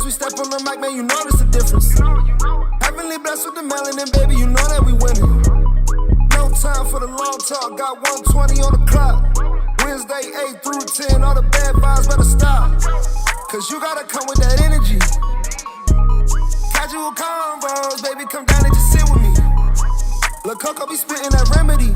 As we step on the mic, man, you notice the difference. Heavenly blessed with the melanin, baby, you know that we winning. No time for the long talk, got 120 on the clock. Wednesday, 8 through 10, all the bad vibes better stop. Cause you gotta come with that energy. Casual convos, baby, come down and just sit with me. Lil' Coco be spitting that remedy.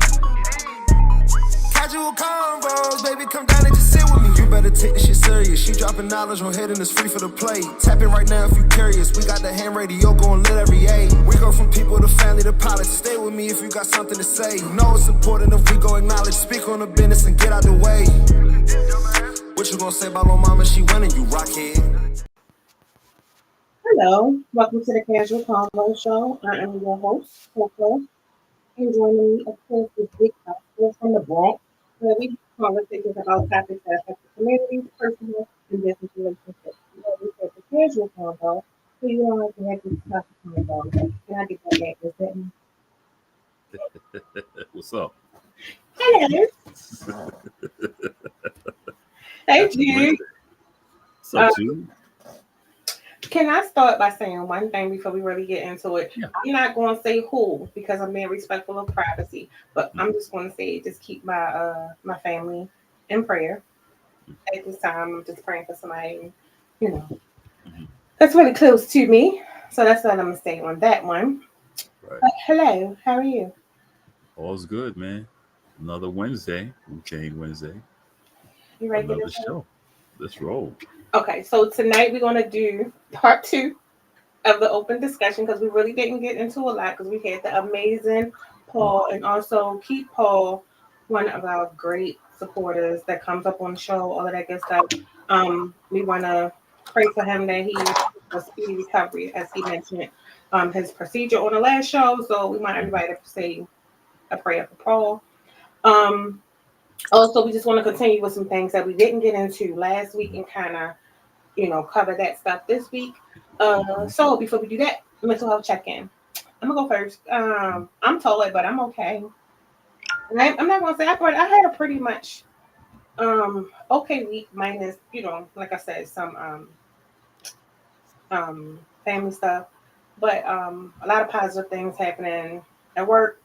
Casual convos, baby, come down and just sit with me. You better take this shit serious. She dropping knowledge on head and it's free for the play. Tap in right now if you curious. We got the ham radio going lit every age. We go from people to family to pilots. Stay with me if you got something to say. You know it's important if we go acknowledge. Speak on the business and get out the way. What you gonna say about my mama? She winning, you rockhead. Hello, welcome to the Casual Convo Show. I am your host, Coco, and joining me, of course, is Big Boscoe from the Bronx, where we conversations about topics that affect the community, personal, and business relationships. We said the Casual Convo, so you don't have to have this topic convo. Can I get that back? Is that me? What's up? Hello. Hey, Jude. What's up, Jude? Can I start by saying one thing before we really get into it? Yeah. I'm not going to say who because I'm being respectful of privacy, but I'm just going to say just keep my my family in prayer. At this time, I'm just praying for somebody, that's really close to me. So that's what I'm going to say on that one. Right. But hello, how are you? All's good, man. Another Wednesday. Wednesday. You ready Another to show. Let's roll. Okay, so tonight we're going to do part 2 of the open discussion because we really didn't get into a lot because we had the amazing Paul and also keep Paul, one of our great supporters that comes up on the show, all of that good stuff. We want to pray for him that he has a speedy recovery, as he mentioned his procedure on the last show. So we want everybody to say a prayer for Paul. Also, we just want to continue with some things that we didn't get into last week and kind of, cover that stuff this week. So before we do that, mental health check-in. I'm gonna go first. I'm told, but I'm okay. And I'm not gonna say I had a pretty much okay week minus, like I said, some family stuff, but a lot of positive things happening at work.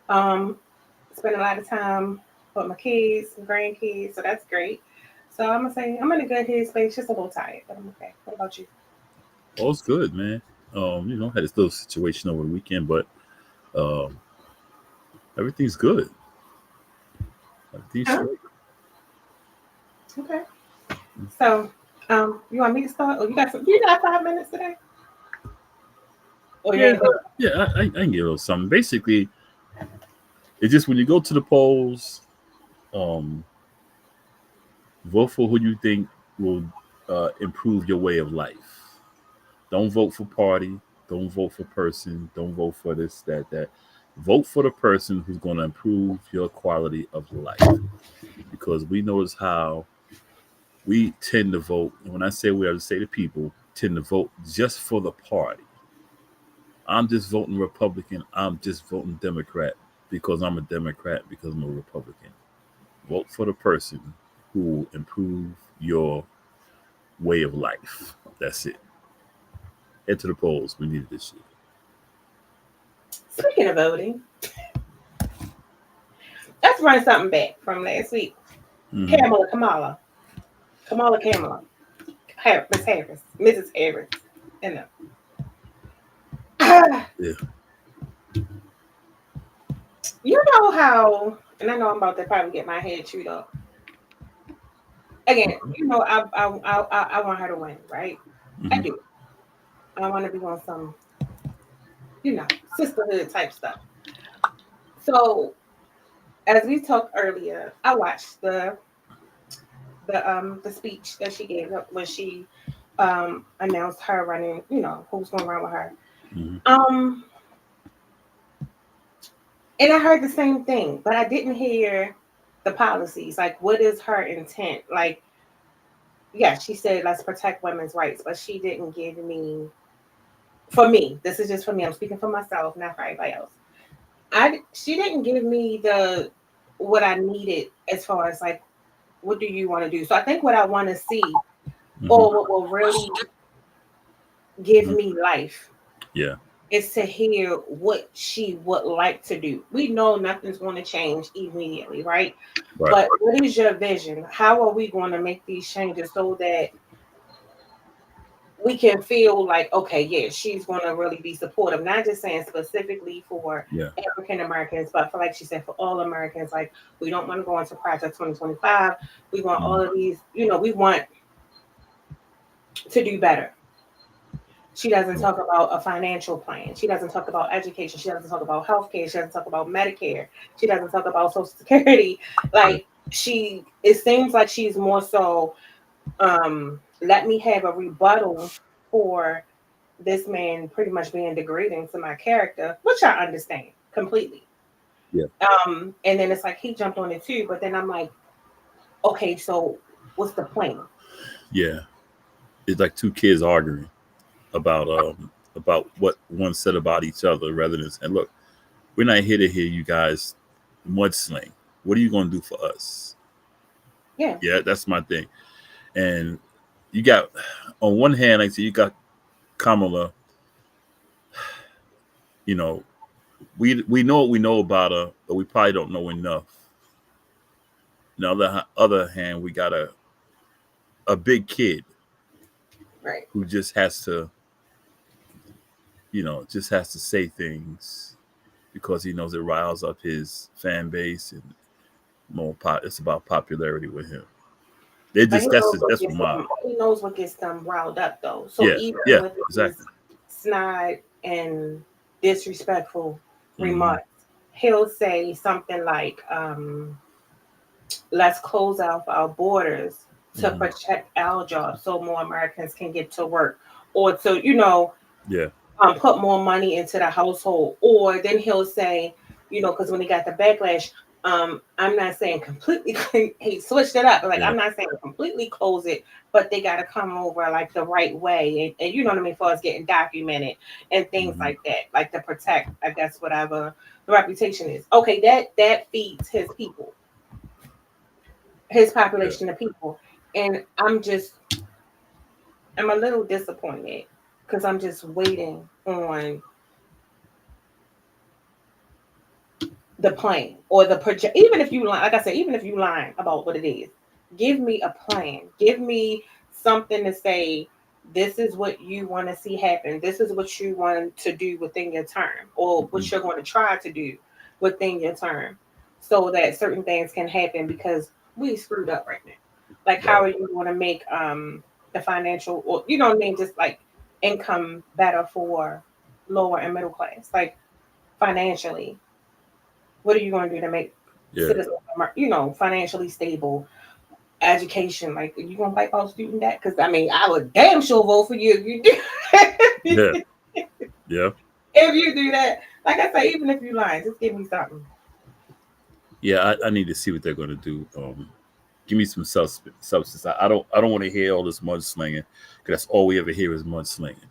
Spend a lot of time with my kids, and grandkids, so that's great. So I'm gonna say I'm in a good headspace, just a little tired, but I'm okay. What about you? All's good, man. Had this little situation over the weekend, but everything's good. Everything's straight. Okay. So, you want me to start? Or you got 5 minutes today? Or I can give it something. Basically, it's just when you go to the polls, vote for who you think will improve your way of life. Don't vote for party. Don't vote for person. Don't vote for this, that. Vote for the person who's going to improve your quality of life. Because we notice how we tend to vote. And when I say we, I would say to people, tend to vote just for the party. I'm just voting Republican. I'm just voting Democrat because I'm a Democrat, because I'm a Republican. Vote for the person who will improve your way of life. That's it. Head to the polls. We need this shit. Speaking of voting, let's run something back from last week. Kamala. Miss Harris. Mrs. Harris. Yeah. You know how, and I know I'm about to probably get my head chewed up. Again, I want her to win, right? I do. I want to be on some, sisterhood type stuff. So, as we talked earlier, I watched the speech that she gave up when she announced her running. Who's going to run with her. And I heard the same thing, but I didn't hear the policies. Like, what is her intent? Like, yeah, she said, let's protect women's rights, but she didn't give me, for me, this is just for me, I'm speaking for myself, not for everybody else. She didn't give me what I needed as far as like, what do you want to do? So I think what I want to see, or what will really give me life. Yeah. It's to hear what she would like to do. We know nothing's going to change immediately, right? Right. But what is your vision? How are we going to make these changes so that we can feel like, okay, yeah, she's going to really be supportive. Not just saying specifically for Yeah. African Americans, but for, like she said, for all Americans. Like, we don't want to go into Project 2025. We want all of these, we want to do better. She doesn't talk about a financial plan. She doesn't talk about education. She doesn't talk about healthcare. She doesn't talk about Medicare. She doesn't talk about Social Security. Like, it seems like she's more so, let me have a rebuttal for this man pretty much being degrading to my character, which I understand completely. Yeah. And then it's like he jumped on it too, but then I'm like, okay, so what's the plan? Yeah. It's like two kids arguing about what one said about each other rather than saying, look, we're not here to hear you guys mudsling. What are you going to do for us? Yeah. Yeah, that's my thing. And you got, on one hand, like I said, you got Kamala. You know, we know what we know about her, but we probably don't know enough. On the other hand, we got a big kid, right, who just has to, just has to say things because he knows it riles up his fan base and it's about popularity with him. They but just that's what my he knows what gets them riled up though. So even with exactly. his snide and disrespectful remarks, he'll say something like, let's close off our borders to protect our jobs so more Americans can get to work, or to, put more money into the household. Or then he'll say, because when he got the backlash, I'm not saying completely, he switched it up, but like, I'm not saying completely close it, but they got to come over like the right way. And you know what I mean, for us getting documented and things like that, like to protect, I guess, whatever the reputation is. Okay, that feeds his people, his population of people. And I'm a little disappointed because I'm just waiting on the plan or the project. Even if you lie, like I said, even if you lying about what it is, give me a plan. Give me something to say, this is what you want to see happen. This is what you want to do within your term, or what you're going to try to do within your term, so that certain things can happen, because we screwed up right now. Like, how are you going to make the financial, or you know what I mean, just like income better for lower and middle class, like financially? What are you going to do to make citizens, financially stable? Education, like, are you going to wipe out student debt? Because I mean, I would damn sure vote for you if you do. Yeah. If you do that, like I say, even if you lying, just give me something. Yeah, I need to see what they're going to do. Give me some substance. I don't want to hear all this mudslinging, because that's all we ever hear is mudslinging.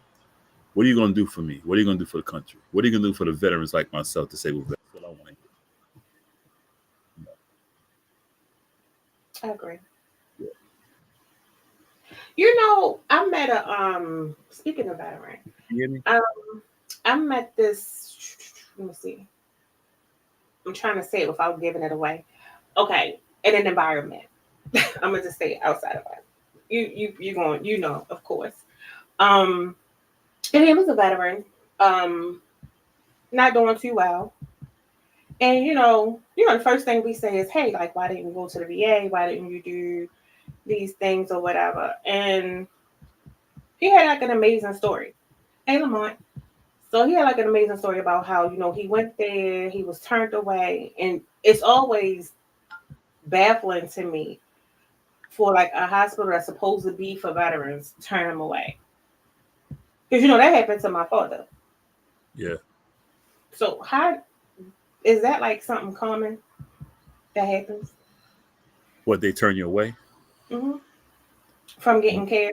What are you going to do for me? What are you going to do for the country? What are you going to do for the veterans like myself, disabled veterans? That's what I want to hear. I agree. Yeah. I met a speaking of veteran, You hear me? I met this. Let me see. I'm trying to say it without giving it away. Okay, in an environment. I'm gonna just say it outside of it. You going, of course. And he was a veteran, not doing too well. And the first thing we say is, hey, like, why didn't you go to the VA? Why didn't you do these things or whatever? And he had like an amazing story. Hey, Lamont. So he had like an amazing story about how, he went there, he was turned away. And it's always baffling to me for like a hospital that's supposed to be for veterans turn him away. Because, that happened to my father. Yeah. So how is that like something common that happens? What, they turn you away? From getting care?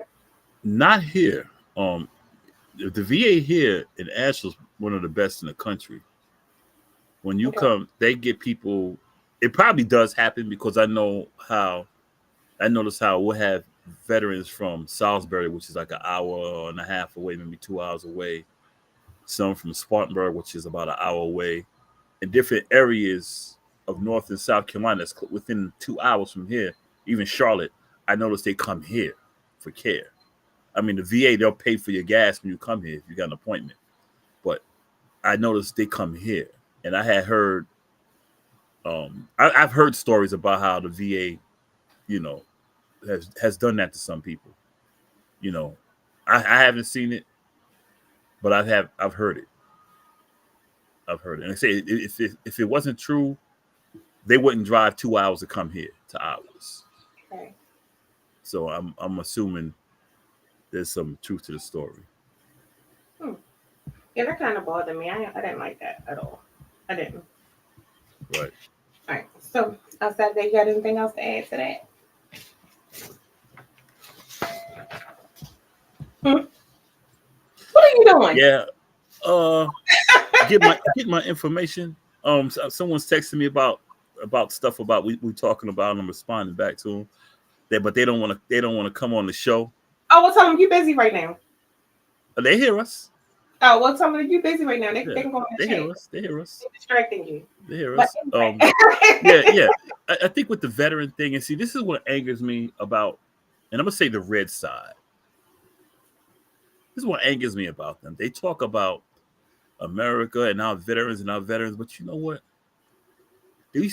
Not here. The VA here in Asheville is one of the best in the country. When you come, they get people. It probably does happen, because I notice how we'll have veterans from Salisbury, which is like an hour and a half away, maybe 2 hours away. Some from Spartanburg, which is about an hour away. In different areas of North and South Carolina, that's within 2 hours from here, even Charlotte, I noticed they come here for care. I mean, the VA, they'll pay for your gas when you come here if you got an appointment. But I noticed they come here. And I had heard, I've heard stories about how the VA, you know, has done that to some people. You know, I haven't seen it, but I've heard it. I've heard it. And I say if it wasn't true, they wouldn't drive 2 hours to come here to ours. Okay. So I'm assuming there's some truth to the story. Yeah, that kind of bothered me. I didn't like that at all. I didn't. Right. All right. So outside that, you got anything else to add to that? What are you doing? Yeah. Get my information. Someone's texting me about stuff about we talking about, and I'm responding back to them. But they don't want to come on the show. Oh, well, tell them you're busy right now. They hear us. Oh, well, tell them you're busy right now. They can go on the They hear us. They hear us. They're distracting you. They hear us. Anyway. Yeah. I think with the veteran thing, and see, this is what angers me about, and I'm gonna say the red side. This is what angers me about them. They talk about America and our veterans, but you know what?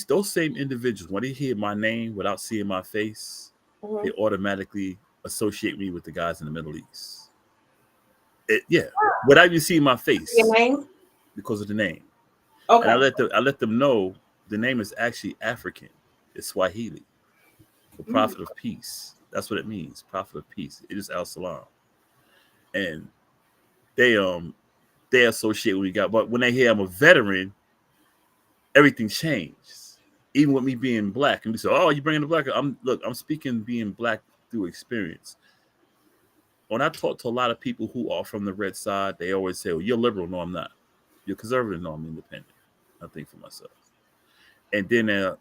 Those same individuals, when they hear my name without seeing my face, they automatically associate me with the guys in the Middle East. Without even seeing my face. Your name? Because of the name. Okay. And I let them know the name is actually African. It's Swahili. For prophet of peace. That's what it means. Prophet of peace. It is Al Salam. And they associate what we got. But when they hear I'm a veteran, everything changes. Even with me being black. And we say, oh, you bringing the black? I'm speaking being black through experience. When I talk to a lot of people who are from the red side, they always say, well, you're liberal. No, I'm not. You're conservative. No, I'm independent. I think for myself. And then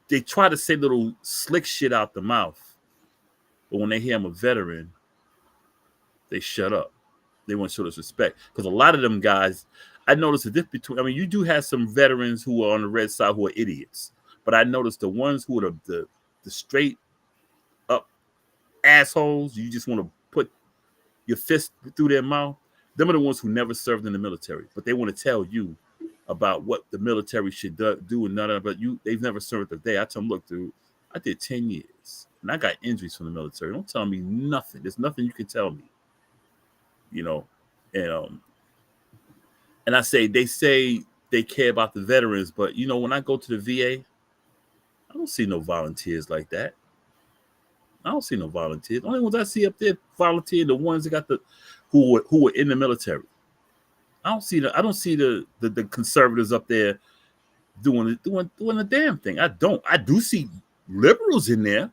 they try to say little slick shit out the mouth. But when they hear I'm a veteran, they shut up. They want to show us respect. Because a lot of them guys, I noticed the difference between, I mean, you do have some veterans who are on the red side who are idiots. But I noticed the ones who are the straight up assholes, you just want to put your fist through their mouth. Them are the ones who never served in the military. But they want to tell you about what the military should do and none of that. But they've never served a day. I tell them, look, dude, I did 10 years. And I got injuries from the military. Don't tell me nothing. There's nothing you can tell me. You know, and I say they care about the veterans, but you know, when I go to the VA, I don't see no volunteers like that. I don't see no volunteers. The only ones I see up there volunteer the ones that got who were in the military. I don't see the conservatives up there doing the damn thing. I don't. I do see liberals in there.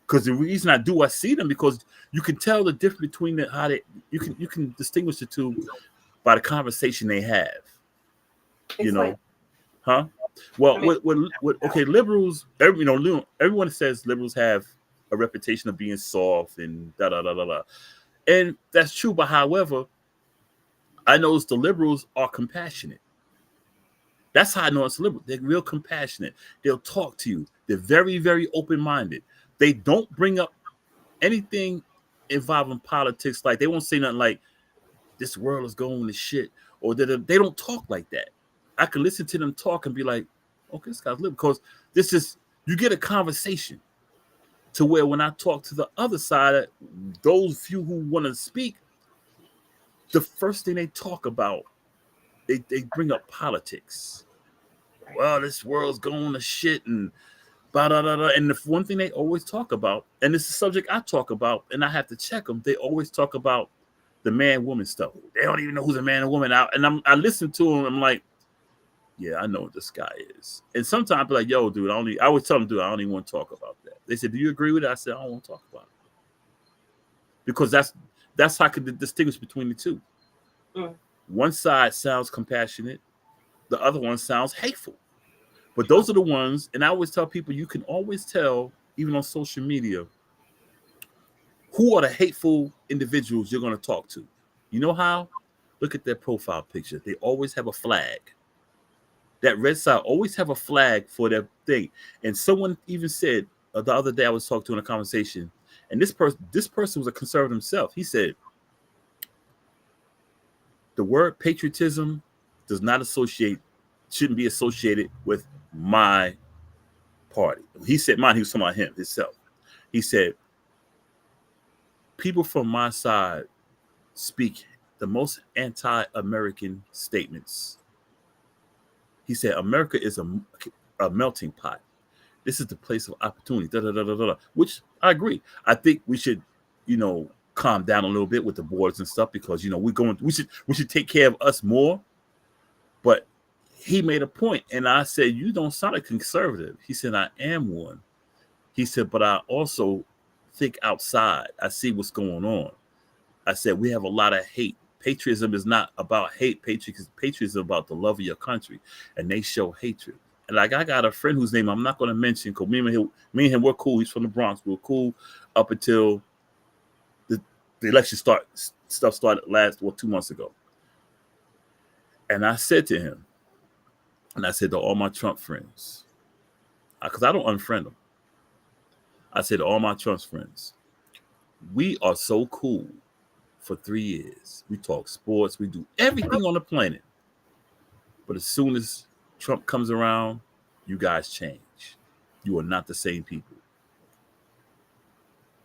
Because the reason I see them because you can tell the difference between you can distinguish the two by the conversation they have. You know, huh? Well, okay, liberals. Everyone says liberals have a reputation of being soft and da da da da da, and that's true. But however, I notice the liberals are compassionate. That's how I know it's liberal. They're real compassionate. They'll talk to you. They're very, very open-minded. They don't bring up anything involving politics. Like they won't say nothing like this world is going to shit, or they don't talk like that. I can listen to them talk and be like, okay, this guy's liberal, because you get a conversation to where when I talk to the other side, those few who want to speak, the first thing they talk about, they bring up politics. Well, this world's going to shit and and the one thing they always talk about, and it's a subject I talk about, and I have to check them. They always talk about the man-woman stuff. They don't even know who's a man and woman. I listen to them. I'm like, yeah, I know what this guy is. And sometimes I'm like, yo, dude, I always tell them, dude, I don't even want to talk about that. They said, do you agree with it? I said, I don't want to talk about it because that's how I can distinguish between the two. One side sounds compassionate, the other one sounds hateful. But those are the ones, and I always tell people, you can always tell even on social media, who are the hateful individuals you're going to talk to. You know how? Look at their profile picture. They always have a flag. That red side always have a flag for their thing. And someone even said the other day I was talking to in a conversation, and this person was a conservative himself. He said the word patriotism does not shouldn't be associated with my party. He said mine. He was talking about himself. He said people from my side speak the most anti-American statements. He said America is a melting pot. This is the place of opportunity. Da, da, da, da, da, which I agree. I think we should, calm down a little bit with the borders and stuff because we should take care of us more. But he made a point, and I said, "You don't sound like conservative." He said, "I am one." He said, "But I also think outside. I see what's going on." I said, "We have a lot of hate. Patriotism is not about hate. Patriotism is about the love of your country, and they show hatred." And like I got a friend whose name I'm not going to mention because me and him we're cool. He's from the Bronx. We were cool up until the election started last 2 months ago. And I said to him, and I said to all my Trump friends, because I don't unfriend them. I said to all my Trump friends, we are so cool for 3 years. We talk sports. We do everything on the planet. But as soon as Trump comes around, you guys change. You are not the same people.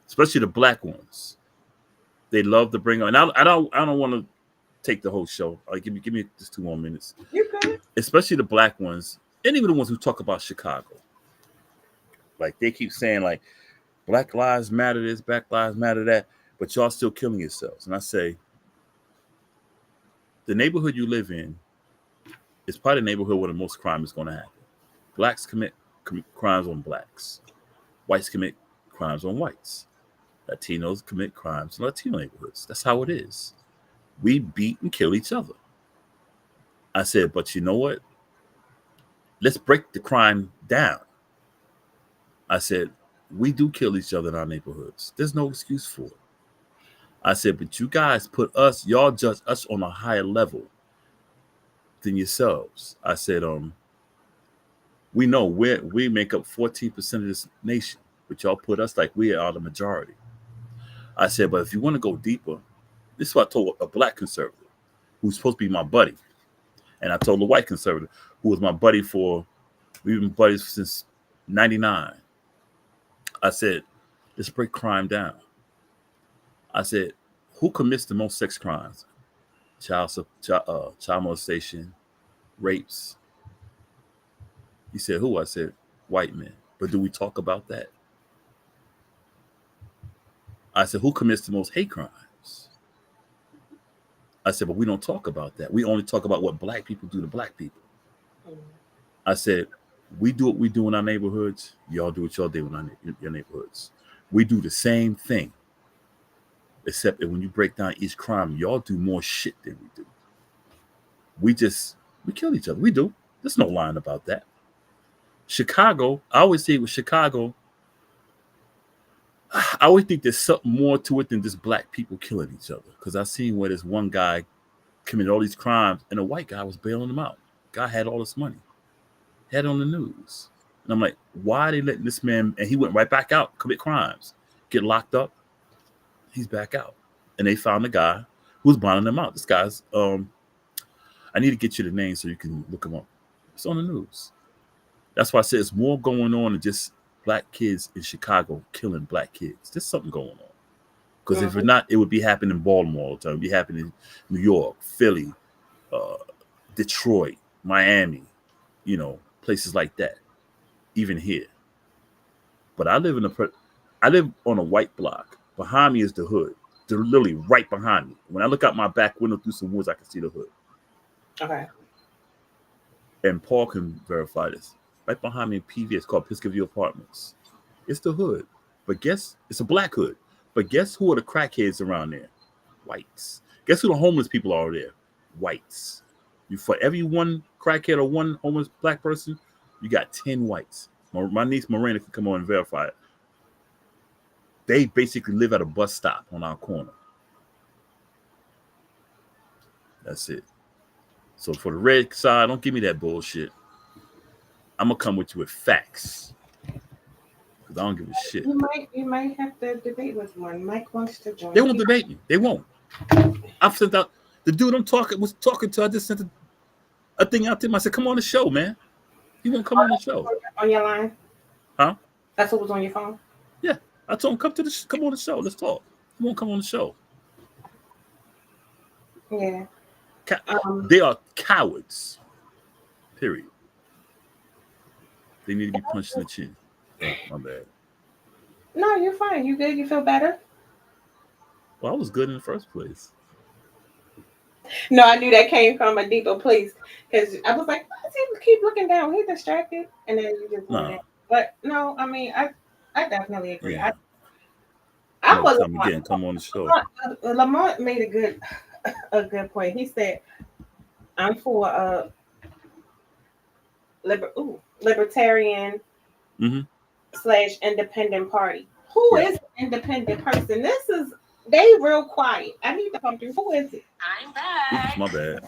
Especially the black ones. They love to bring on. And I don't want to take the whole show. Give me just 2 more minutes. You good? Especially the black ones, and even the ones who talk about Chicago. Like they keep saying like Black Lives Matter this, Black Lives Matter that, but y'all still killing yourselves. And I say, the neighborhood you live in is probably the neighborhood where the most crime is going to happen. Blacks commit crimes on blacks. Whites commit crimes on whites. Latinos commit crimes in Latino neighborhoods. That's how it is. We beat and kill each other. I said, but you know what? Let's break the crime down. I said, we do kill each other in our neighborhoods. There's no excuse for it. I said, but you guys y'all judge us on a higher level than yourselves. I said, we know we make up 14% of this nation, but y'all put us like we are the majority. I said, but if you want to go deeper, this is what I told a black conservative who's supposed to be my buddy. And I told the white conservative who was my buddy we've been buddies since 99. I said, let's break crime down. I said, who commits the most sex crimes? Child molestation, rapes. He said, who? I said, white men. But do we talk about that? I said, who commits the most hate crimes? I said, but we don't talk about that. We only talk about what black people do to black people. I said, we do what we do in our neighborhoods. Y'all do what y'all do in your neighborhoods. We do the same thing. Except that when you break down each crime, y'all do more shit than we do. We kill each other. We do. There's no lying about that. Chicago, I always say with Chicago, I always think there's something more to it than just black people killing each other. Because I've seen where this one guy committed all these crimes and a white guy was bailing him out. Guy had all this money. Had it on the news. And I'm like, why are they letting this man, and he went right back out, commit crimes, get locked up. He's back out. And they found the guy who's bonding him out. This guy's, I need to get you the name so you can look him up. It's on the news. That's why I said it's more going on than just black kids in Chicago killing black kids. There's something going on. Because if it's not, it would be happening in Baltimore all the time. It would be happening in New York, Philly, Detroit, Miami, places like that. Even here. But I live on a white block. Behind me is the hood. They're literally right behind me. When I look out my back window through some woods, I can see the hood. Okay. And Paul can verify this. Right behind me in PV, it's called Piscoview Apartments. It's the hood. But it's a black hood. But guess who are the crackheads around there? Whites. Guess who the homeless people are there? Whites. For every one crackhead or one homeless black person, you got 10 whites. My niece Miranda can come on and verify it. they basically live at a bus stop on our corner. That's it. So for the red side, don't give me that bullshit. I'm gonna come with you with facts because I don't give a shit. You might have to debate with one. Mike wants to join. They won't debate me. They won't. I've sent out the dude was talking to. I just sent a thing out to him. I said, "Come on the show, man." He won't come on the show. On your line? Huh? That's what was on your phone? Yeah. I told him, come on the show. Let's talk. He won't come on the show. Yeah. They are cowards. Period. They need to be punched in the chin. Oh, my bad. No, you're fine. You good? You feel better? Well, I was good in the first place. No, I knew that came from a deeper place because I was like, why does he keep looking down? He's distracted, and then you just went in. But no, I mean, I definitely agree. Yeah. I was come on the show. Lamont made a good point. He said, "I'm for a libertarian / independent party." Who is an independent person? They real quiet. I need to come through. Who is it? I'm back. Oops, my bad.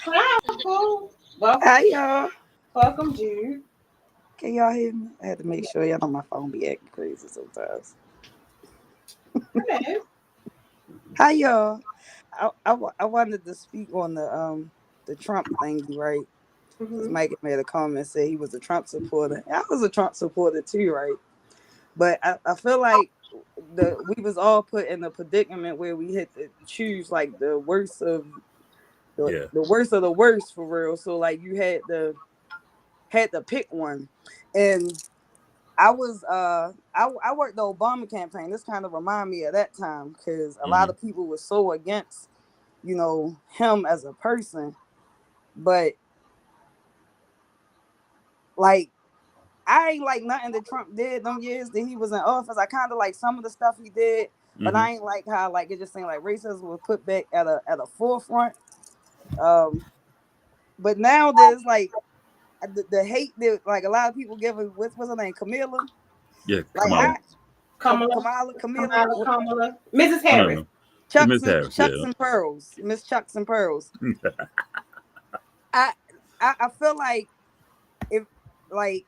Hi, Uncle. Welcome. Hi, y'all. Welcome, Jude. Can y'all hear me? I had to make sure y'all know my phone be acting crazy sometimes. Hello. Hi, y'all. I wanted to speak on the Trump thing, right? Because Mike made a comment, said he was a Trump supporter. I was a Trump supporter too, right? But I feel like we was all put in a predicament where we had to choose like the worst of the worst of the worst for real. So like you had to pick one, and I was I worked the Obama campaign. This kind of remind me of that time because a lot of people were so against, him as a person, but like I ain't like nothing that Trump did them years that he was in office. I kind of like some of the stuff he did, but I ain't like how like it just seemed like racism was put back at a forefront. But now there's like the hate that like a lot of people give it. What's her name? Camila. Yeah, like Kamala. Mrs. Harris. Chucks and pearls. Miss Chucks and pearls. I feel like if like.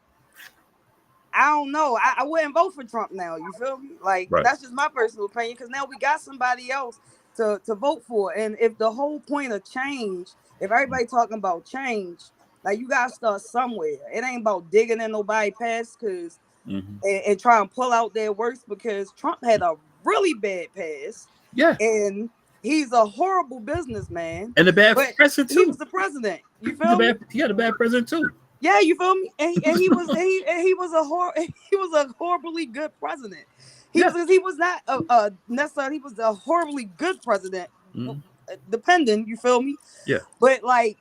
I don't know. I wouldn't vote for Trump now. You feel me? Like that's just my personal opinion. Because now we got somebody else to vote for. And if the whole point of change, if everybody talking about change, like you gotta start somewhere. It ain't about digging in nobody past because and try and pull out their worst because Trump had a really bad past. Yeah. And he's a horrible businbusman. And a bad president too. He was the president. You feel me? He had a bad president too. Yeah, you feel me? And he was a horribly good president. He was not necessarily he was a horribly good president, depending. You feel me? Yeah. But like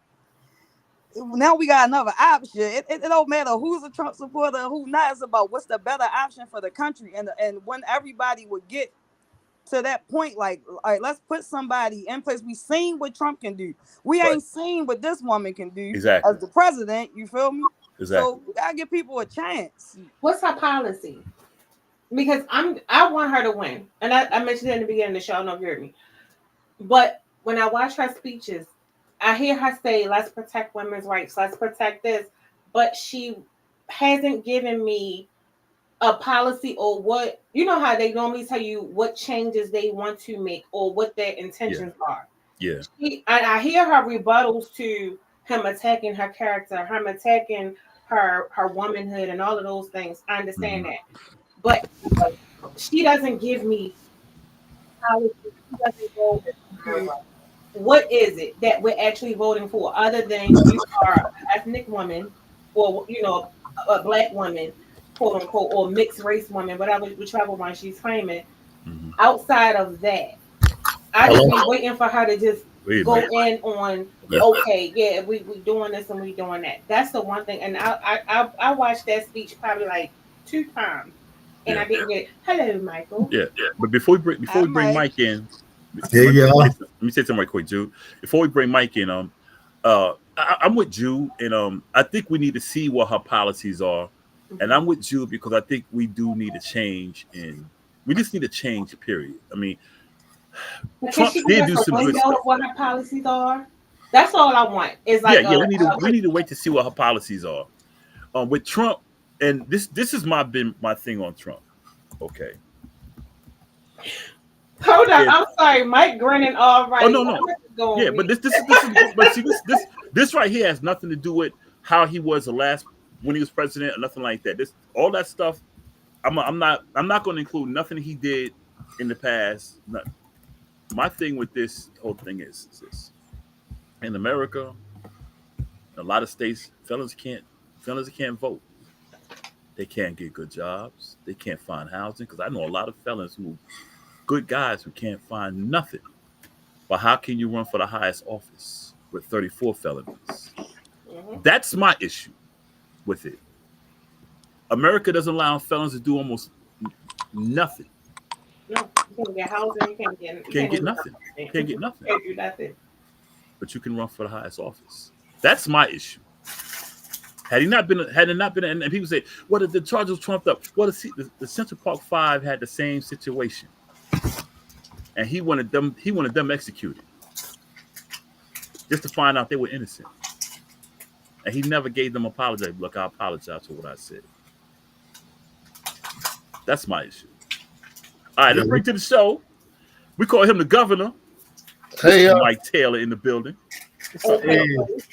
now we got another option. It don't matter who's a Trump supporter, who not. It's about what's the better option for the country, and when everybody would get to that point, like, all right, let's put somebody in place. We seen what Trump can do. We ain't seen what this woman can do as the president. You feel me? Exactly. So we gotta give people a chance. What's her policy? Because I want her to win, and I mentioned it in the beginning of the show. I don't know if you heard me, but when I watch her speeches, I hear her say, "Let's protect women's rights. Let's protect this," but she hasn't given me a policy or what, how they normally tell you what changes they want to make or what their intentions are. Yeah. I hear her rebuttals to him attacking her character, him attacking her womanhood and all of those things. I understand that. But she doesn't give me policy. She doesn't go to what is it that we're actually voting for other than you are an ethnic woman or, a black woman, quote unquote, or mixed race woman, whichever one she's claiming. Outside of that, I just be waiting for her to just go in on we doing this and we doing that. That's the one thing. And I watched that speech probably like 2 times, and I didn't get hello, Michael. Yeah. But before we bring Mike in, let me say something right quick, Jude. Before we bring Mike in, I'm with Jude, and I think we need to see what her policies are. And I'm with Jude because I think we do need a change in We just need a change. Period. I mean, But can Trump she did give do us a some good window stuff. of what her policies are? That's all I want. Is Yeah, like yeah. We need to wait to see what her policies are. With Trump, and this is my thing on Trump. Okay. Hold on, If, I'm sorry, Mike grinning oh already. no. Yeah, but this is but see this right here has nothing to do with how he was the last when he was president or nothing like that. This all that stuff. I'm not going to include nothing he did in the past. My thing with this whole thing is this: in America, a lot of states, fellas can't vote. They can't get good jobs. They can't find housing because I know a lot of felons who good guys who can't find nothing. But how can you run for the highest office with 34 felonies? Mm-hmm. That's my issue with it. America doesn't allow felons to do almost nothing. No, you can't get housing. You can't Get nothing. Can't get nothing. Can't do nothing. But you can run for the highest office. That's my issue. Had it not been, and people say, "Well, the charges trumped up." Well, the Central Park Five had the same situation, and he wanted them executed, just to find out they were innocent, and he never gave them an apology. Look, I apologize for what I said. That's my issue. All right, let's bring to the show. We call him the governor. Hey, Mike Taylor in the building. hey.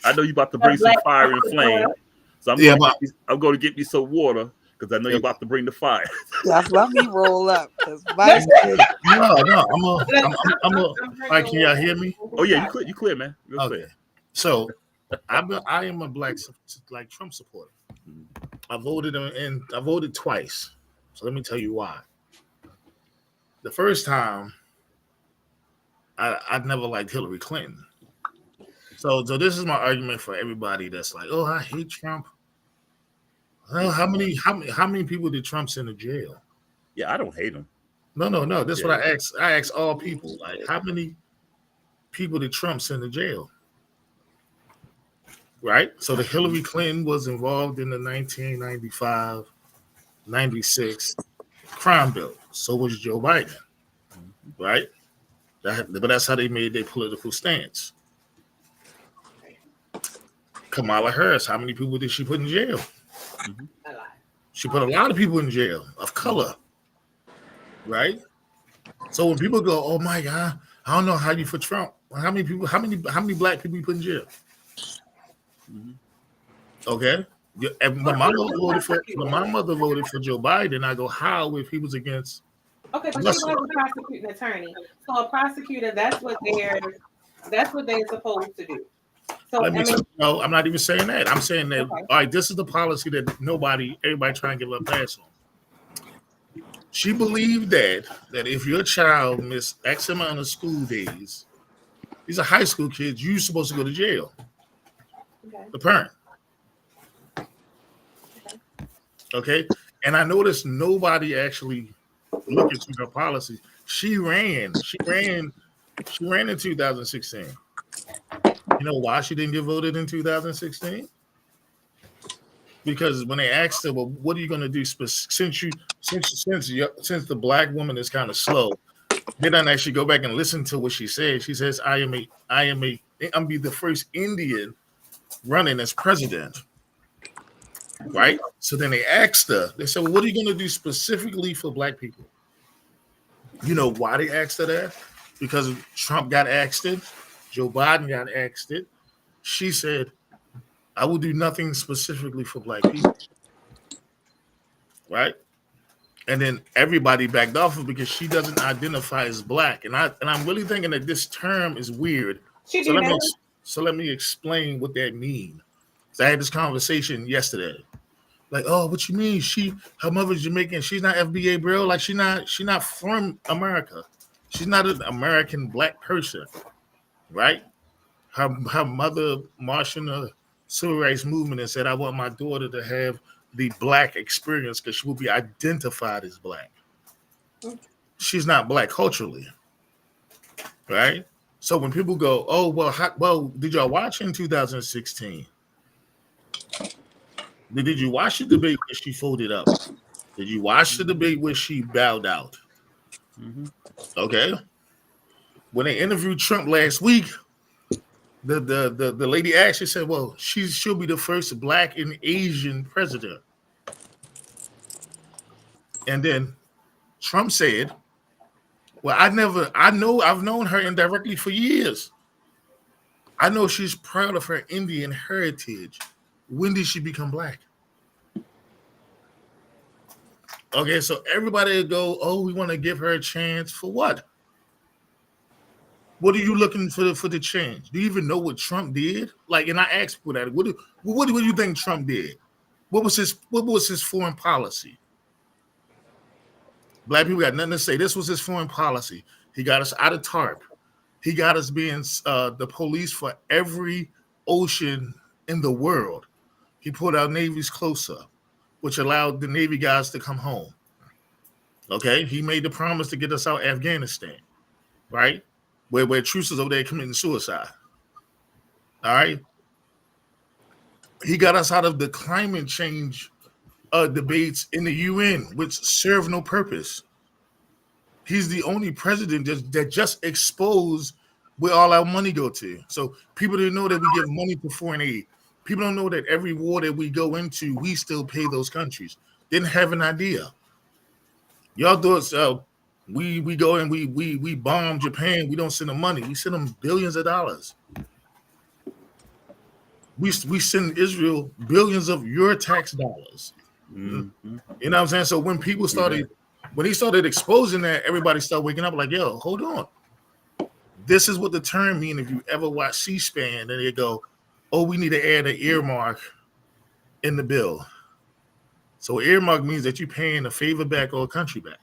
I know you about to bring some fire and flame. So I'm going to get me some water because I know you're about to bring the fire. Yes, let me roll up. No, I'm a. All right, can y'all hear me? Oh yeah, you clear, man. You're Okay. clear. So, I am a black like Trump supporter. I voted twice. So let me tell you why. The first time, I never liked Hillary Clinton. So this is my argument for everybody that's like, oh, I hate Trump. Well, how many people did Trump send to jail? Yeah, I don't hate him. No. That's what I ask. I ask all people. Like, how many people did Trump send to jail? Right? So the Hillary Clinton was involved in the 1995, 96 crime bill. So was Joe Biden. Right? But that's how they made their political stance. Kamala Harris, how many people did she put in jail? Mm-hmm. She put a lot of people in jail of color, right? So when people go, "Oh my God, I don't know how you for Trump," how many black people you put in jail? Mm-hmm. Okay, and my mother voted for Joe Biden. I go, how if he was against? Okay, but she was a prosecuting attorney. So a prosecutor, that's what they're supposed to do. So no, I'm not even saying that. I'm saying that all right, this is the policy that everybody trying to give a pass on. She believed that if your child missed X amount of school days, these are high school kids, you're supposed to go to jail. Okay. The parent. Okay. And I noticed nobody actually looked into her policy. She ran in 2016. You know why she didn't get voted in 2016? Because when they asked her, well, what are you going to do since the black woman is kind of slow? They don't actually go back and listen to what she said. She says, I'm be the first Indian running as president. Right? So then they asked her, they said, well, what are you going to do specifically for black people? You know why they asked her that? Because Trump got asked it. Joe Biden got asked it. She said, I will do nothing specifically for black people. Right? And then everybody backed off of because she doesn't identify as black. And I'm really thinking that this term is weird. So let me explain what that means. So I had this conversation yesterday. Like, oh, what you mean? Her mother's Jamaican. She's not FBA, bro. Like, she's not from America. She's not an American black person. Right? Her mother marched in the civil rights movement and said, I want my daughter to have the black experience because she will be identified as black. She's not black culturally. Right? So when people go, oh, well, did y'all watch in 2016? Did you watch the debate where she folded up? Did you watch the debate where she bowed out? Mm-hmm. Okay. When they interviewed Trump last week, the lady actually said, "Well, she'll be the first Black and Asian president." And then Trump said, "Well, I've known her indirectly for years. I know she's proud of her Indian heritage. When did she become Black?" Okay, so everybody go, "Oh, we want to give her a chance for what? What are you looking for the change? Do you even know what Trump did?" Like, and I asked people that. What do you think Trump did? What was his foreign policy? Black people got nothing to say. This was his foreign policy. He got us out of TARP. He got us being the police for every ocean in the world. He put our navies closer, which allowed the Navy guys to come home. Okay, he made the promise to get us out of Afghanistan, right? Where troops is over there committing suicide. All right. He got us out of the climate change debates in the UN, which serve no purpose. He's the only president that just exposed where all our money go to. So people didn't know that we give money to foreign aid. People don't know that every war that we go into, we still pay those countries. Didn't have an idea. Y'all thought we go and we bomb Japan. We don't send them money. We send them billions of dollars. We send Israel billions of your tax dollars. Mm-hmm. You know what I'm saying? So when people started, when he started exposing that, everybody started waking up like, yo, hold on. This is what the term means if you ever watch C-SPAN, and they go, oh, we need to add an earmark in the bill. So earmark means that you're paying a favor back or a country back.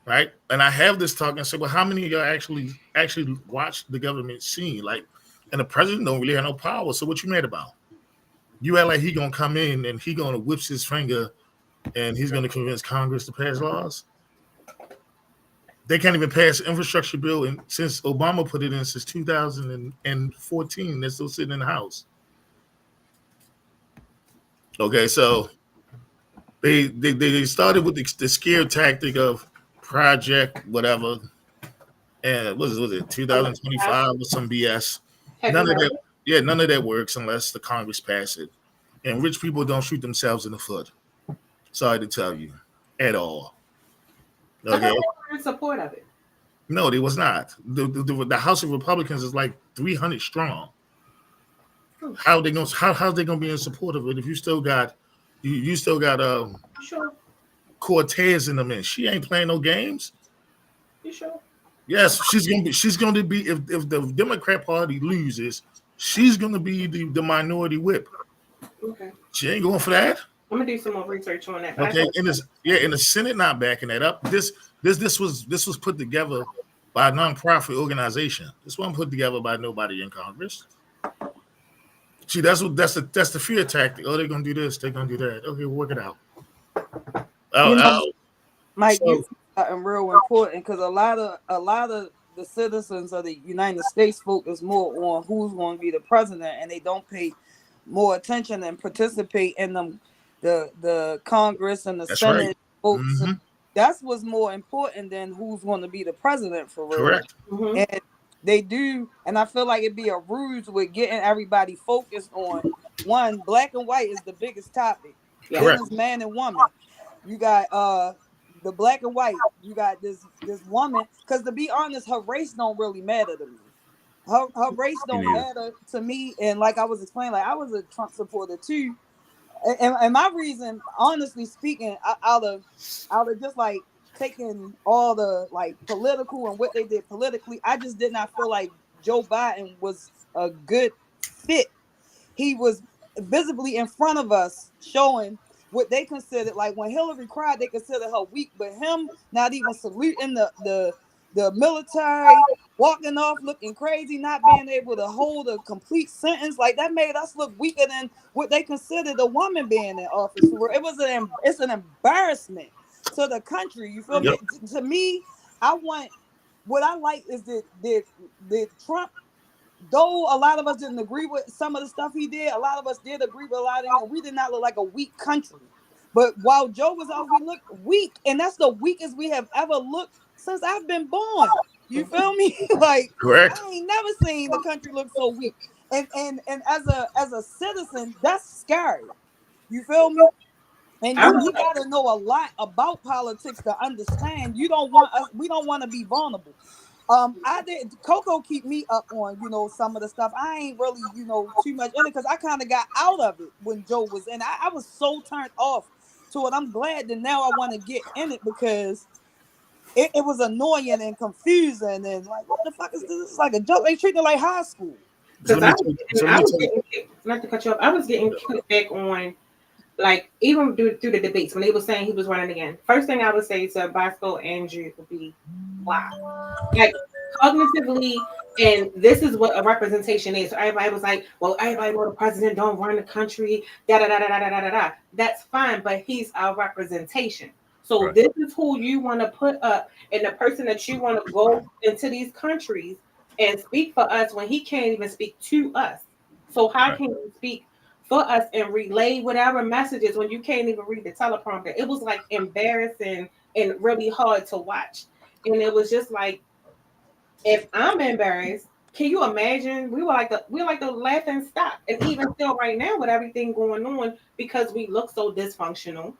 Right? And I have this talk and say, well, how many of y'all actually watch the government scene? Like, and the president don't really have no power. So what you mad about? You act like he gonna come in and he gonna whip his finger and he's gonna convince Congress to pass laws. They can't even pass an infrastructure bill, and since Obama put it in since 2014, they're still sitting in the House. Okay, so they started with the scare tactic of project whatever, and was it 2025 or some BS? None of that. Yeah, none of that works unless the Congress pass it, and rich people don't shoot themselves in the foot. Sorry to tell you, at all. Okay. They were in support of it. No, they was not. The House of Republicans is like 300 strong. How they gonna be in support of it if you still got sure. Cortez in them in? She ain't playing no games. You sure? Yes, she's gonna be if the Democrat Party loses, she's gonna be the minority whip. Okay. She ain't going for that. I'm gonna do some more research on that. Okay, and the Senate not backing that up. This was put together by a nonprofit organization. This wasn't put together by nobody in Congress. See, that's the fear tactic. Oh, they're gonna do this, they're gonna do that. Okay, we'll work it out. Mike, you something real important because a lot of the citizens of the United States focus more on who's going to be the president, and they don't pay more attention and participate in the Congress and the Senate right. votes. Mm-hmm. That's what's more important than who's going to be the president for real. Correct. Mm-hmm. And they do, and I feel like it'd be a ruse with getting everybody focused on one. Black and white is the biggest topic. Correct. Then it's man and woman. You got the black and white. You got this woman. Because to be honest, her race don't really matter to me. Her race don't matter to me. And like I was explaining, like I was a Trump supporter too. And my reason, honestly speaking, out of just like taking all the like political and what they did politically, I just did not feel like Joe Biden was a good fit. He was visibly in front of us showing what they considered, like when Hillary cried, they considered her weak, but him not even saluting the military, walking off looking crazy, not being able to hold a complete sentence, like that made us look weaker than what they considered a woman being in office. It's an embarrassment to the country. You feel me? To me, what I like is that Trump, though a lot of us didn't agree with some of the stuff he did, a lot of us did agree with a lot of it, and we did not look like a weak country. But while Joe was out, we looked weak, and that's the weakest we have ever looked since I've been born. You feel me? Like, correct. I ain't never seen the country look so weak. And as a citizen, that's scary. You feel me? And you gotta know a lot about politics to understand. We don't want to be vulnerable. I did Coco keep me up on, some of the stuff. I ain't really, too much in it because I kind of got out of it when Joe was in. I was so turned off to it. I'm glad that now I want to get in it because it was annoying and confusing and like, what the fuck is this? This is like a joke. They treat it like high school. Because I was getting, not to cut you off, I was getting kicked back on, like, even through the debates when they were saying he was running again. First thing I would say to Boscoe and Jude would be, wow. Like, cognitively, and this is what a representation is. So everybody was like, well, everybody know the president don't run the country, da da da da da da da da. That's fine, but he's our representation. So right. This is who you want to put up, and the person that you want to go into these countries and speak for us when he can't even speak to us. So how can you speak for us and relay whatever messages when you can't even read the teleprompter? It was like embarrassing and really hard to watch. And it was just like, if I'm embarrassed, can you imagine? We were like the laughing stock. And even still right now with everything going on, because we look so dysfunctional.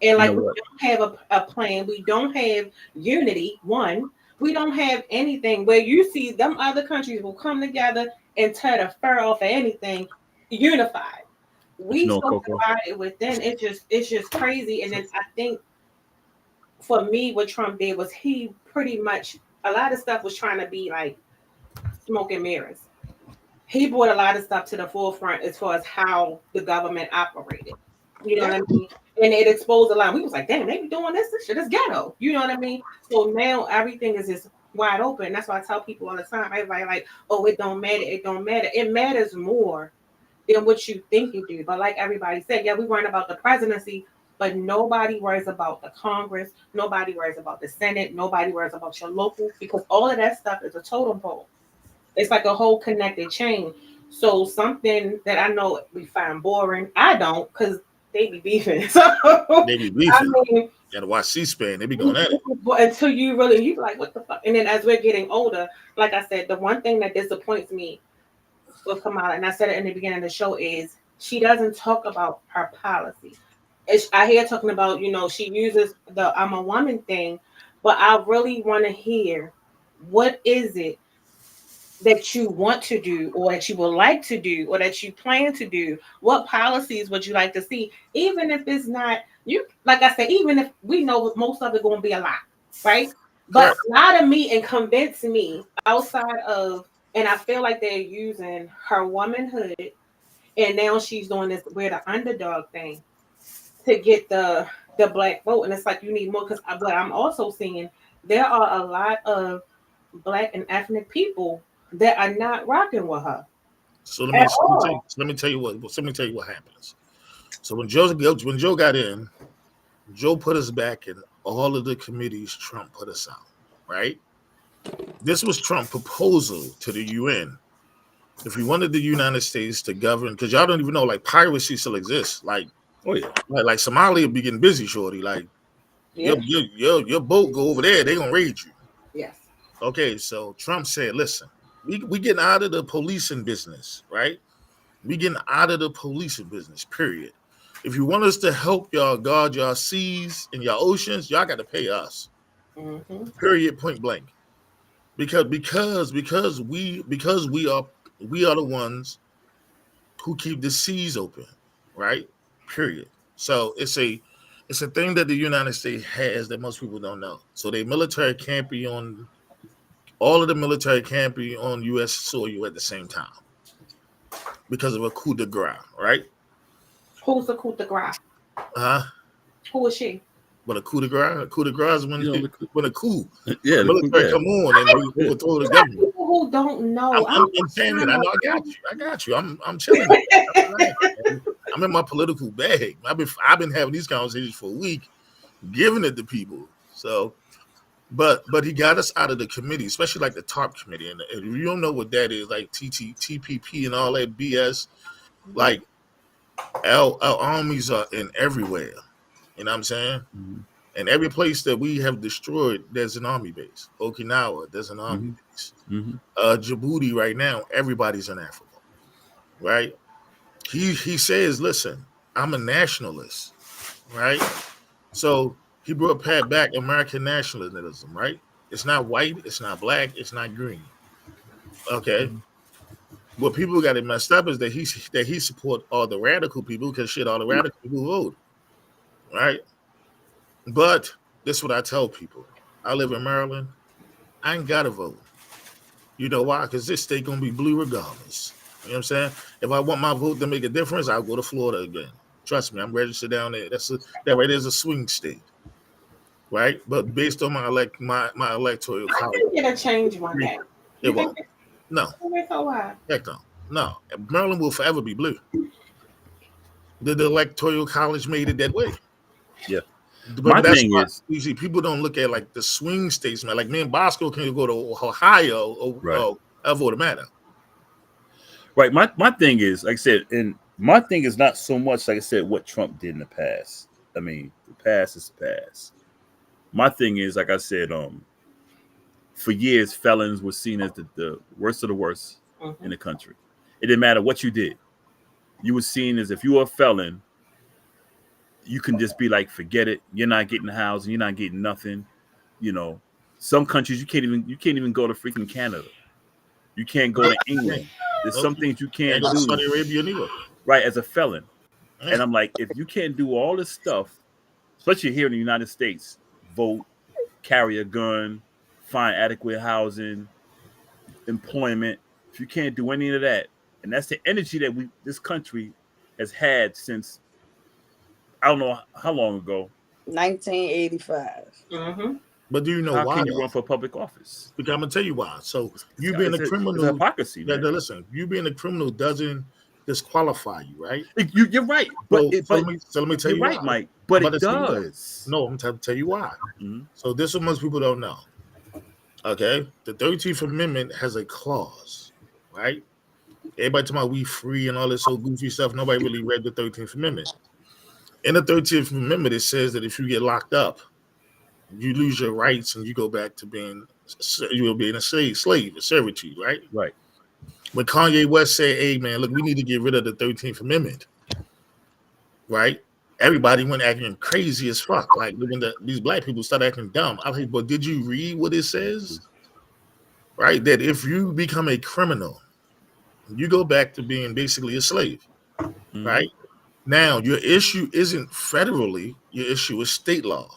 And like, we don't have a plan. We don't have unity. One, we don't have anything where you see them other countries will come together and tear the fur off of anything unified. We so divided within. It's just crazy. And then I think for me, what Trump did was he pretty much, a lot of stuff was trying to be like smoke and mirrors. He brought a lot of stuff to the forefront as far as how the government operated. You know what I mean? And it exposed a lot. We was like, damn, they be doing this shit is ghetto. You know what I mean? So now everything is just wide open. That's why I tell people all the time. Everybody like, oh, it don't matter. It don't matter. It matters more than what you think you do. But like everybody said, yeah, we worry about the presidency, but nobody worries about the Congress. Nobody worries about the Senate. Nobody worries about your local, because all of that stuff is a totem pole. It's like a whole connected chain. So something that I know we find boring, I don't, because they be beefing. So they be beefing. I mean, you gotta watch C-SPAN. They be going at it. But until you like, what the fuck? And then as we're getting older, like I said, the one thing that disappoints me with Kamala, and I said it in the beginning of the show, is she doesn't talk about her policy. I hear talking about, she uses the I'm a woman thing, but I really want to hear, what is it that you want to do, or that you would like to do, or that you plan to do? What policies would you like to see? Even if it's not, like I said, even if we know most of it going to be a lot, right? But lie to me and convince me outside of, and I feel like they're using her womanhood, and now she's doing this we're the underdog thing to get the black vote. And it's like, you need more, because what I'm also seeing, there are a lot of black and ethnic people that are not rocking with her. So let me tell you what happens. So when Joe got in, Joe put us back in all of the committees Trump put us out, right? This was Trump's proposal to the UN. If we wanted the United States to govern, because y'all don't even know, like, piracy still exists. Like, oh yeah, like Somalia be getting busy, shorty. Like, your boat go over there, they gonna raid you. Yes. Okay, so Trump said, listen, we getting out of the policing business, right? We getting out of the policing business, period. If you want us to help y'all guard y'all seas and y'all oceans, y'all got to pay us. Mm-hmm. Period, point blank. Because we are the ones who keep the seas open, right? Period. So it's a thing that the United States has that most people don't know. So all of the military can't be on U.S. soil at the same time because of a coup de grace, right? Who's the coup de grace? Who is she? But a coup de grace is when a coup, the military come on and we overthrow the government. People who don't know, I'm saying that. I know. I got you. I'm chilling. I'm in my political bag. I've been having these conversations for a week, giving it to people. So. But he got us out of the committee, especially like the TARP committee. And if you don't know what that is, like TPP and all that BS, like our armies are in everywhere. You know what I'm saying? Mm-hmm. And every place that we have destroyed, there's an army base. Okinawa, there's an army base. Djibouti right now, everybody's in Africa, right? He says, listen, I'm a nationalist, right? So he brought back American nationalism, right? It's not white, it's not black, it's not green. Okay. What people got it messed up is that he support all the radical people because shit, all the radical people vote, right? But this is what I tell people. I live in Maryland. I ain't gotta vote. You know why? Because this state gonna be blue regardless. You know what I'm saying? If I want my vote to make a difference, I'll go to Florida again. Trust me, I'm registered down there. That right there's a swing state, right? But based on my electoral college, I think it'll change one day. It won't. No. So why? Heck no. No. Maryland will forever be blue. The electoral college made it that way. Yeah. But my thing is, you see, people don't look at like the swing states, man. Like me and Boscoe can go to Ohio or vote matter. Right. My thing is, like I said, and my thing is not so much, like I said, what Trump did in the past. I mean, the past is the past. My thing is, like I said, for years, felons were seen as the worst of the worst in the country. It didn't matter what you did. You were seen as if you were a felon, you can just be like, forget it. You're not getting housing. You're not getting nothing. You know, some countries you can't even go to freaking Canada. You can't go to England. There's some things you can't do. Saudi Arabia neither. Right, as a felon. And I'm like, if you can't do all this stuff, especially here in the United States, vote, carry a gun, find adequate housing, employment. If you can't do any of that, and that's the energy that this country has had since I don't know how long ago. 1985. But do you know why? How can you run for public office? Because I'm gonna tell you why. So you being a criminal, it's hypocrisy. Man. Listen, you being a criminal doesn't disqualify you, right? You're right. But let me tell you right, why. Mike. But it does. No, I'm trying to tell you why. So this is what most people don't know. Okay, the 13th Amendment has a clause, right? Everybody talking about we free and all this old goofy stuff. Nobody really read the 13th Amendment. In the 13th Amendment, it says that if you get locked up, you lose your rights and you go back to being a slave, a servitude, right? Right. When Kanye West said, hey, man, look, we need to get rid of the 13th Amendment, right? Everybody went acting crazy as fuck. Like when these black people start acting dumb. I was like, but did you read what it says? Right? That if you become a criminal, you go back to being basically a slave, right? Now, your issue isn't federally, your issue is state law,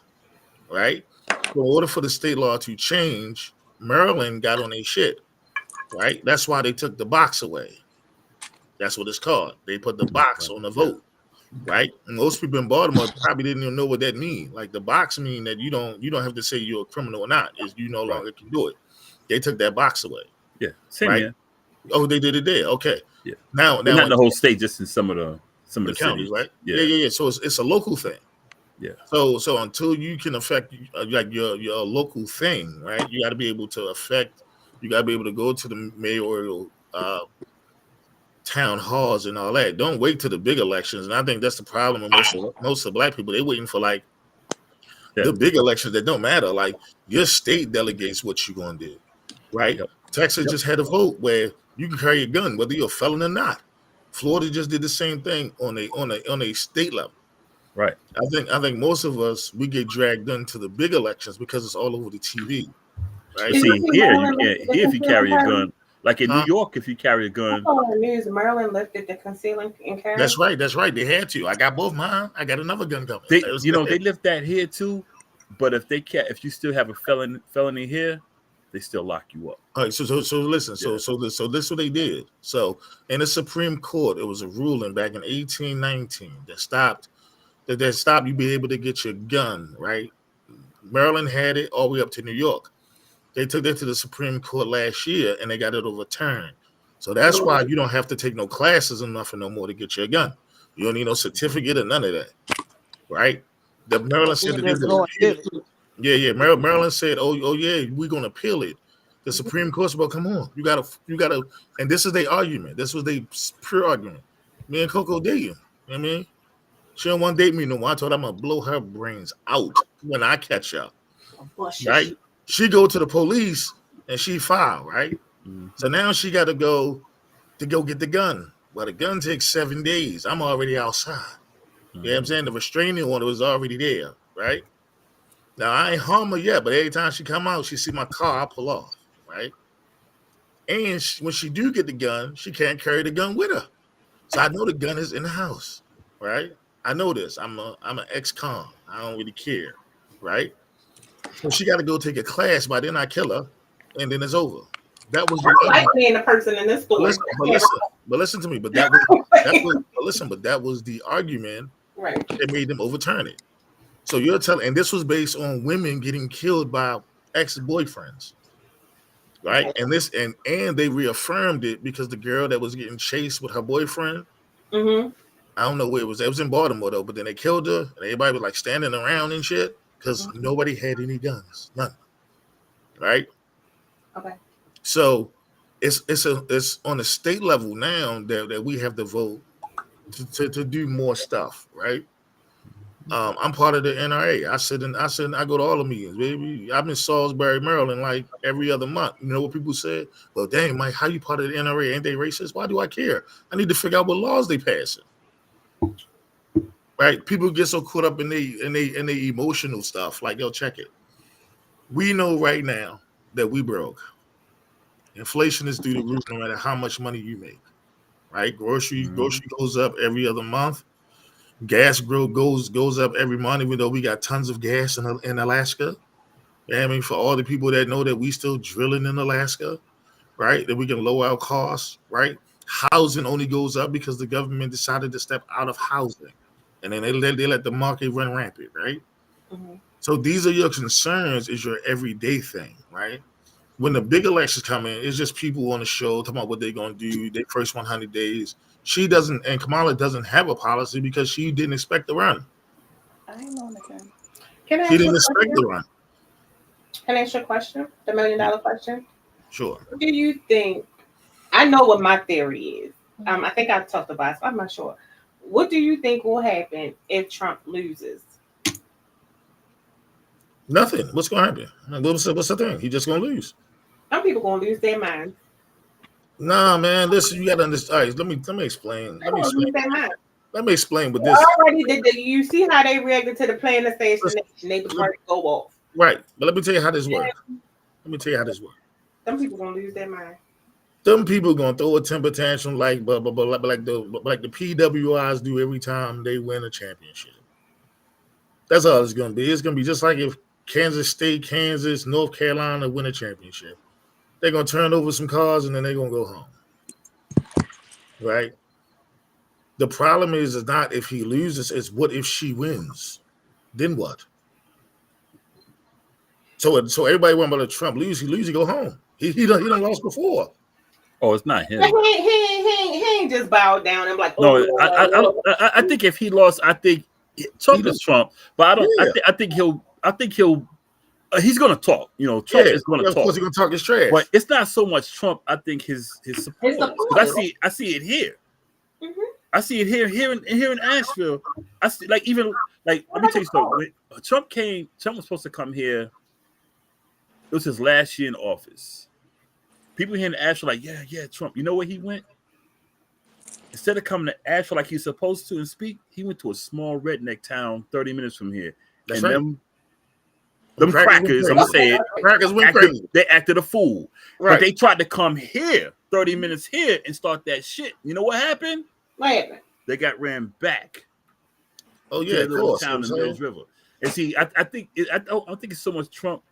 right? So in order for the state law to change, Maryland got on their shit, right? That's why they took the box away. That's what it's called. They put the box on the vote, right? And most people in Baltimore probably didn't even know what that means. Like the box mean that you don't have to say you're a criminal or not, is you no longer can do it. They took that box away. Yeah, same right? here. Oh, they did it there. Okay. Yeah. Now not the whole state, just in some of the counties, cities. right? Yeah. Yeah. So it's a local thing. Yeah. So until you can affect like your local thing, right? You got to be able to affect. You got to be able to go to the mayoral town halls and all that. Don't wait till the big elections. And I think that's the problem with most of black people. They're waiting for like the big elections that don't matter. Like your state delegates what you're gonna do, right? Yep. Texas just had a vote where you can carry a gun whether you're a felon or not. Florida just did the same thing on a state level. Right. I think most of us we get dragged into the big elections because it's all over the TV. Right. See, here you can't. Here, if you carry a gun, like in New York, if you carry a gun. I saw on the news, Maryland lifted the concealing and carry. That's right. They had to. I got both mine. I got another gun coming. They lift that here too, but if you still have a felony here, they still lock you up. All right. So listen. Yeah. So this is what they did. So in the Supreme Court, it was a ruling back in 1819 that stopped you being able to get your gun. Right. Maryland had it all the way up to New York. They took that to the Supreme Court last year, and they got it overturned. So that's why you don't have to take no classes or nothing no more to get your gun. You don't need no certificate or none of that, right? The Maryland said that Maryland said, oh yeah, we're gonna appeal it. The Supreme Court's about, come on, you gotta, and this is their argument. This was their pure argument. Me and Coco date you. You know what I mean? She don't want to date me no more. I told her I'm gonna blow her brains out. when I catch up. Right? She go to the police and she file, right? Mm-hmm. So now she got to go get the gun. Well, the gun takes 7 days. I'm already outside. Mm-hmm. You know what I'm saying? The restraining order was already there, right? Now, I ain't harm her yet, but every time she come out, she see my car, I pull off, right? And when she do get the gun, she can't carry the gun with her. So I know the gun is in the house, right? I know this. I'm an ex-con. I don't really care, right? So she got to go take a class. By then I kill her, and then it's over. That was I like being a person in this story. But listen to me. But that was the argument that made them overturn it. So you're telling, and this was based on women getting killed by ex-boyfriends, right? Okay. And this and they reaffirmed it because the girl that was getting chased with her boyfriend. Mm-hmm. I don't know where it was. It was in Baltimore though. But then they killed her, and everybody was like standing around and shit because nobody had any guns, none. Right? Okay. So it's on a state level now that we have to vote to do more stuff, right? I'm part of the NRA. I go to all the meetings, baby. I'm in Salisbury, Maryland, like every other month. You know what people say? Well, dang, Mike, how you part of the NRA? Ain't they racist? Why do I care? I need to figure out what laws they passing. Right? People get so caught up in the emotional stuff. Like, yo, check it. We know right now that we broke. Inflation is through the roof no matter how much money you make. Right? Grocery goes up every other month. Gas goes up every month, even though we got tons of gas in Alaska. I mean, for all the people that know that we still drilling in Alaska, right? That we can lower our costs, right? Housing only goes up because the government decided to step out of housing. And then they let the market run rampant, right? Mm-hmm. So these are your concerns, is your everyday thing, right? When the big elections come in, it's just people on the show talking about what they're going to do, their first 100 days. She doesn't, and Kamala doesn't have a policy because she didn't expect to run. I ain't know that. She didn't expect to run. Can I ask you a question? The $1 million question? Sure. What do you think? I know what my theory is. I think I've talked about it, so I'm not sure. What do you think will happen if Trump loses? Nothing. What's going to happen? What's the thing? He's just going to lose. Some people going to lose their minds. Nah, man. Listen, you got to understand. All right, let me explain. Let me explain what this. Already did. You see how they reacted to the plane assassination? They was ready to go off. Right, but let me tell you how this works. Some people gonna lose their mind. Some people gonna throw a temper tantrum like the PWIs do every time they win a championship. That's all it's gonna be. It's gonna be just like if Kansas State, Kansas, North Carolina win a championship. They're gonna turn over some cars and then they're gonna go home. Right? The problem is not if he loses, it's what if she wins? Then what? So everybody went about Trump lose, he go home. He done lost before. Oh, it's not him. He ain't just bowed down and like. No, I think if he lost, I think Trump is Trump, but I don't. Yeah. I think he'll. He's gonna talk. You know, Trump is gonna talk. Of course, he's gonna talk his trash. But it's not so much Trump. I think his support. I see it here. Mm-hmm. I see it here in Asheville. I see let me tell you something. When Trump was supposed to come here. It was his last year in office. People here in Asheville like, yeah, Trump. You know where he went? Instead of coming to Asheville like he's supposed to and speak, he went to a small redneck town 30 minutes from here. That's and right. Them crackers, I'm gonna say it. Crackers went crazy. They acted a fool. Right. But they tried to come here, 30 minutes here, and start that shit. You know what happened? What happened? They got ran back. Oh yeah, to the little town in Mills River. And see, I don't think it's so much Trump.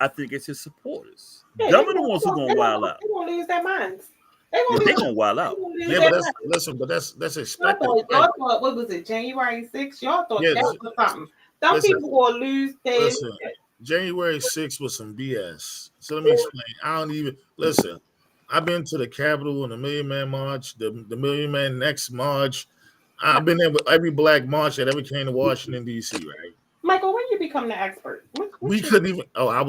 I think it's his supporters. Them are the ones who gonna wild out. They're gonna lose their minds. They're gonna wild out. Yeah, but that's expected. Y'all thought what was it, January 6th? Y'all thought that was something. Some people will lose their. January 6th was some BS. So let me explain. I don't even listen. I've been to the Capitol and the Million Man March, the Million Man Next March. I've been there with every black march that ever came to Washington D.C. Right? Michael, when you become the expert? We couldn't even. Oh, I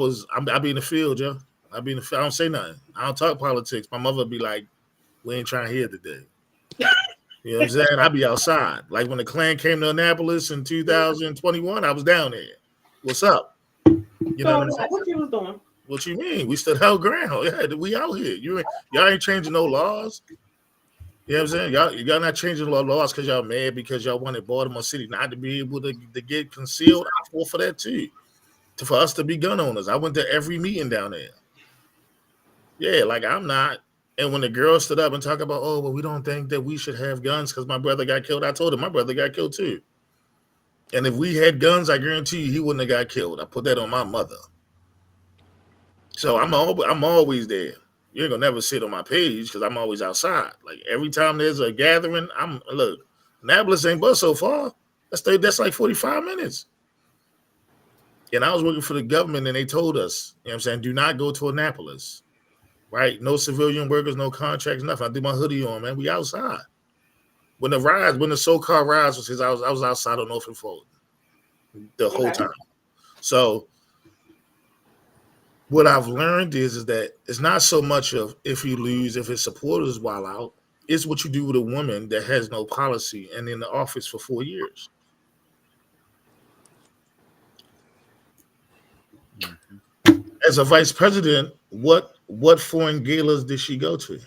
be in the field, Joe. I be in the field. I don't say nothing. I don't talk politics. My mother be like, "We ain't trying to hear today." You know what I'm saying? I be outside. Like when the Klan came to Annapolis in 2021, I was down there. What's up? You know what I'm saying? What you was doing? What you mean? We stood held ground. Yeah, we out here. Y'all ain't changing no laws. You know what I'm saying? Y'all not changing laws because y'all mad because y'all wanted Baltimore City not to be able to get concealed. I fought for that too. For us to be gun owners. I went to every meeting down there. Yeah, like I'm not. And when the girls stood up and talk about, oh, well, we don't think that we should have guns because my brother got killed, I told him my brother got killed too. And if we had guns, I guarantee you he wouldn't have got killed. I put that on my mother. So I'm always there. You ain't gonna never sit on my page because I'm always outside. Like every time there's a gathering, look, Annapolis ain't but so far. That's like 45 minutes. And I was working for the government and they told us, you know what I'm saying, do not go to Annapolis. Right? No civilian workers, no contracts, nothing. I did my hoodie on, man. We outside. When the so-called rise was his, I was outside on Norfolk Forward the whole time. So what I've learned is that it's not so much of if you lose, if his supporters while out, it's what you do with a woman that has no policy and in the office for 4 years. As a vice president, what foreign galas did she go to?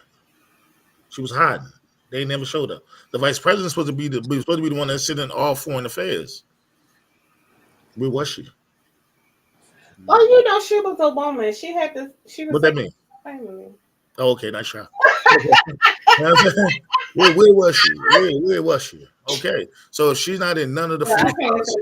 She was hiding. They never showed up. The vice president's supposed to be the one that's sitting in all foreign affairs. Where was she? Well, she was a woman. She had this. She was. What that mean? Oh, okay, nice try. Where was she? Where was she? Okay, so she's not in none of the.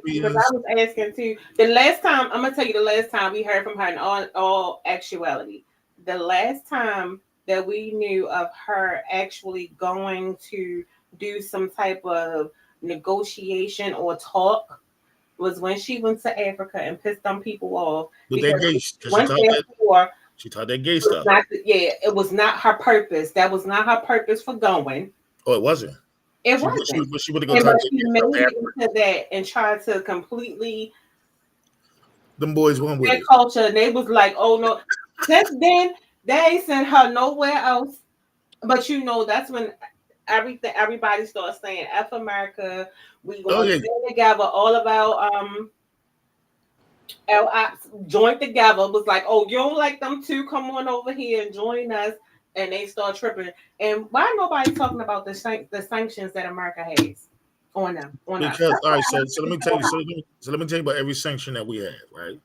Because I was asking too. The last time I'm gonna tell you, the last time we heard from her in all actuality, the last time that we knew of her actually going to do some type of negotiation or talk was when she went to Africa and pissed some people off. With that gay, she taught that gay stuff. It was not her purpose. That was not her purpose for going. Oh, it wasn't. It wasn't. She would have gone she made it into that and tried to completely. Them boys went with it. Culture, and they was like, "Oh no!" Since then, they ain't sent her nowhere else. But that's when everybody starts saying, "F America." We gonna get together. All of our joined together. Was like, "Oh, you don't like them too? Come on over here and join us." And they start tripping. And why nobody talking about the sanctions that America has on them? Because all right, so let me tell you. So let me tell you about every sanction that we have. Right?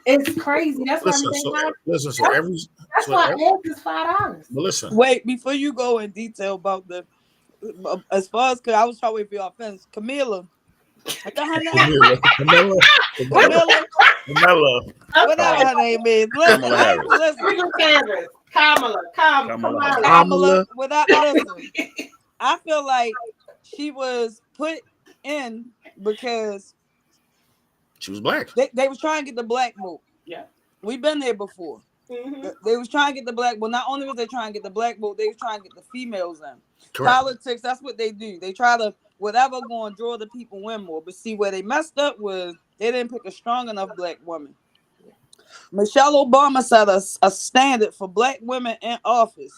It's crazy. That's why that's why eggs is $5. But listen. Wait, before you go in detail about as far as I was trying to wait for your offense, Camilla. Camilla. Whatever her name is. Listen. Kamala. Listen, I feel like she was put in because she was black. They was trying to get the black vote. Yeah, we've been there before. Mm-hmm. They was trying to get the black. Well, not only was they trying to get the black vote, they was trying to get the females in. Correct. Politics. That's what they do. They try to whatever going to draw the people in more. But see where they messed up was they didn't pick a strong enough black woman. Michelle Obama set a standard for black women in office,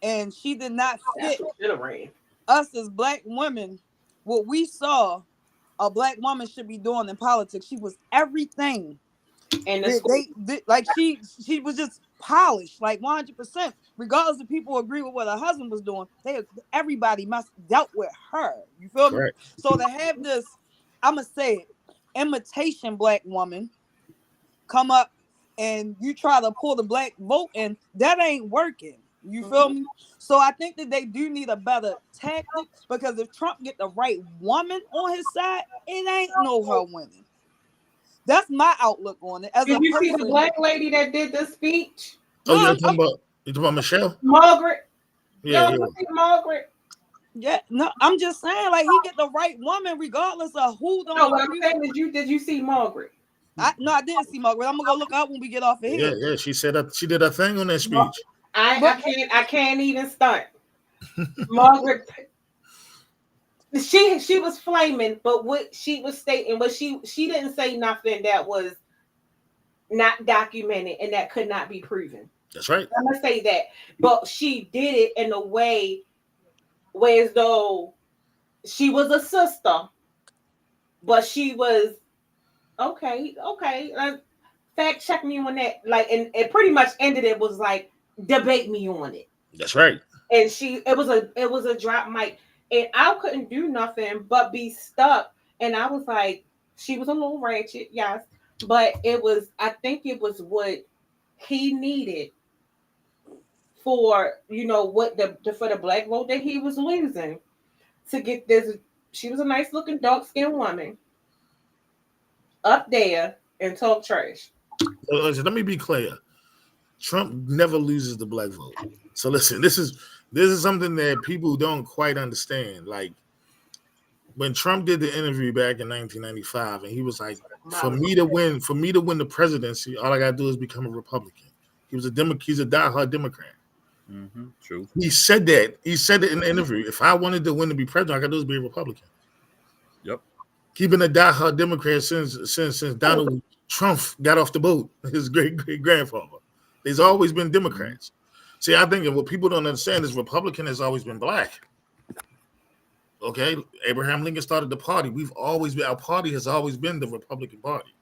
and she did not fit us as black women. What we saw a black woman should be doing in politics. She was everything, and she was just polished, like 100%. Regardless if people agree with what her husband was doing, everybody must dealt with her. You feel me? So to have this, I'ma say it, imitation black woman come up and you try to pull the black vote in, that ain't working. You feel me? So I think that they do need a better tactic, because if Trump get the right woman on his side, it ain't no her winning. That's my outlook on it. Did you see the black lady that did the speech? Oh, you're talking about Michelle? Margaret? Yeah. Margaret? Yeah, no, I'm just saying, like, he get the right woman regardless of who. No, what I'm saying is, did you see Margaret? I didn't see Margaret. I'm gonna go look up when we get off of here. Yeah. She said she did a thing on that speech. I can't even start. Margaret, she was flaming, but what she was stating was she didn't say nothing that was not documented and that could not be proven. That's right. I'm gonna say that, but she did it in a way where as though she was a sister, but she was Okay. Fact check me on that. Like, and it pretty much ended. It was like debate me on it. That's right. And it was a drop mic, and I couldn't do nothing but be stuck. And I was like, she was a little ratchet, yes, but it was. I think it was what he needed for what for the black vote that he was losing to get this. She was a nice looking dark skinned woman up there and talk trash. Listen, let me be clear. Trump never loses the black vote. So listen, this is something that people don't quite understand. Like when Trump did the interview back in 1995, and he was like, "For me to win the presidency, all I gotta do is become a Republican." He was a He's a diehard Democrat. Mm-hmm. True. He said that. He said it in the interview. If I wanted to win to be president, all I gotta do is be a Republican. Yep. He's been a diehard Democrat since Donald Trump got off the boat. His great grandfather. There's always been Democrats. See, I think what people don't understand is Republican has always been black. Okay, Abraham Lincoln started the party. Our party has always been the Republican Party.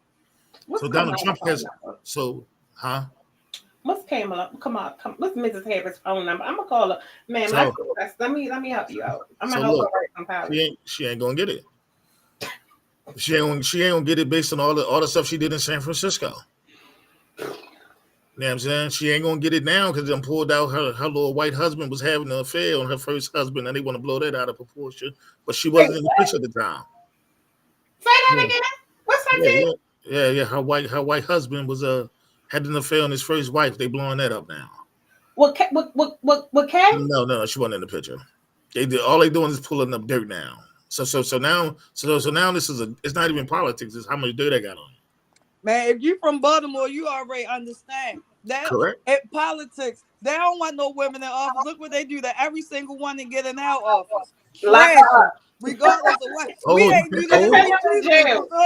So Donald Trump has. So, huh? What's Kamala? Come on. What's Mrs. Harris' phone number? I'm gonna call her. Man, let me help you out. I'm gonna help her write some power. She ain't gonna get it. She ain't gonna get it based on all the stuff she did in San Francisco. You know what I'm saying? She ain't gonna get it now because they pulled out her little white husband was having an affair on her first husband, and they want to blow that out of proportion. But she wasn't in the picture at the time. Say that again. What's her name? Yeah. Her white husband was had an affair on his first wife. They blowing that up now. What Kat? No, she wasn't in the picture. All they doing is pulling up dirt now. So now this is it's not even politics. It's how much dirt I got on. Man, if you from Baltimore, you already understand that. Correct. At politics, they don't want no women in office. Look what they do to every single one that get in our office. Trash, regardless of what. We ain't do that.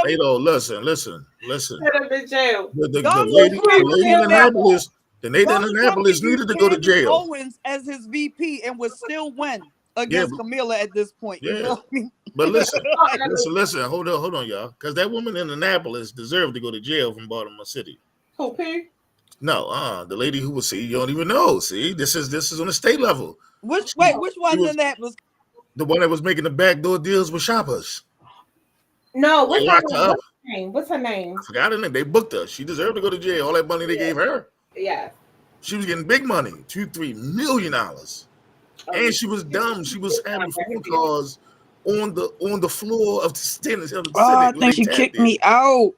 Hey, listen. Put him in jail. The lady in Annapolis, needed to go to jail. Owens as his VP and would still win against Camilla at this point. Yeah. You know what I mean? But listen. Hold on, y'all. Because that woman in Annapolis deserved to go to jail from Baltimore City. Who, P? No, the lady who was you don't even know. See, this is on the state level. Which one in that was the one that was making the backdoor deals with shoppers? No, what's her name? I forgot her name. They booked her. She deserved to go to jail. All that money they gave her. Yeah. She was getting big money, $2-3 million. And she was dumb. She was having phone calls on the floor of the Senate. I think she kicked me out.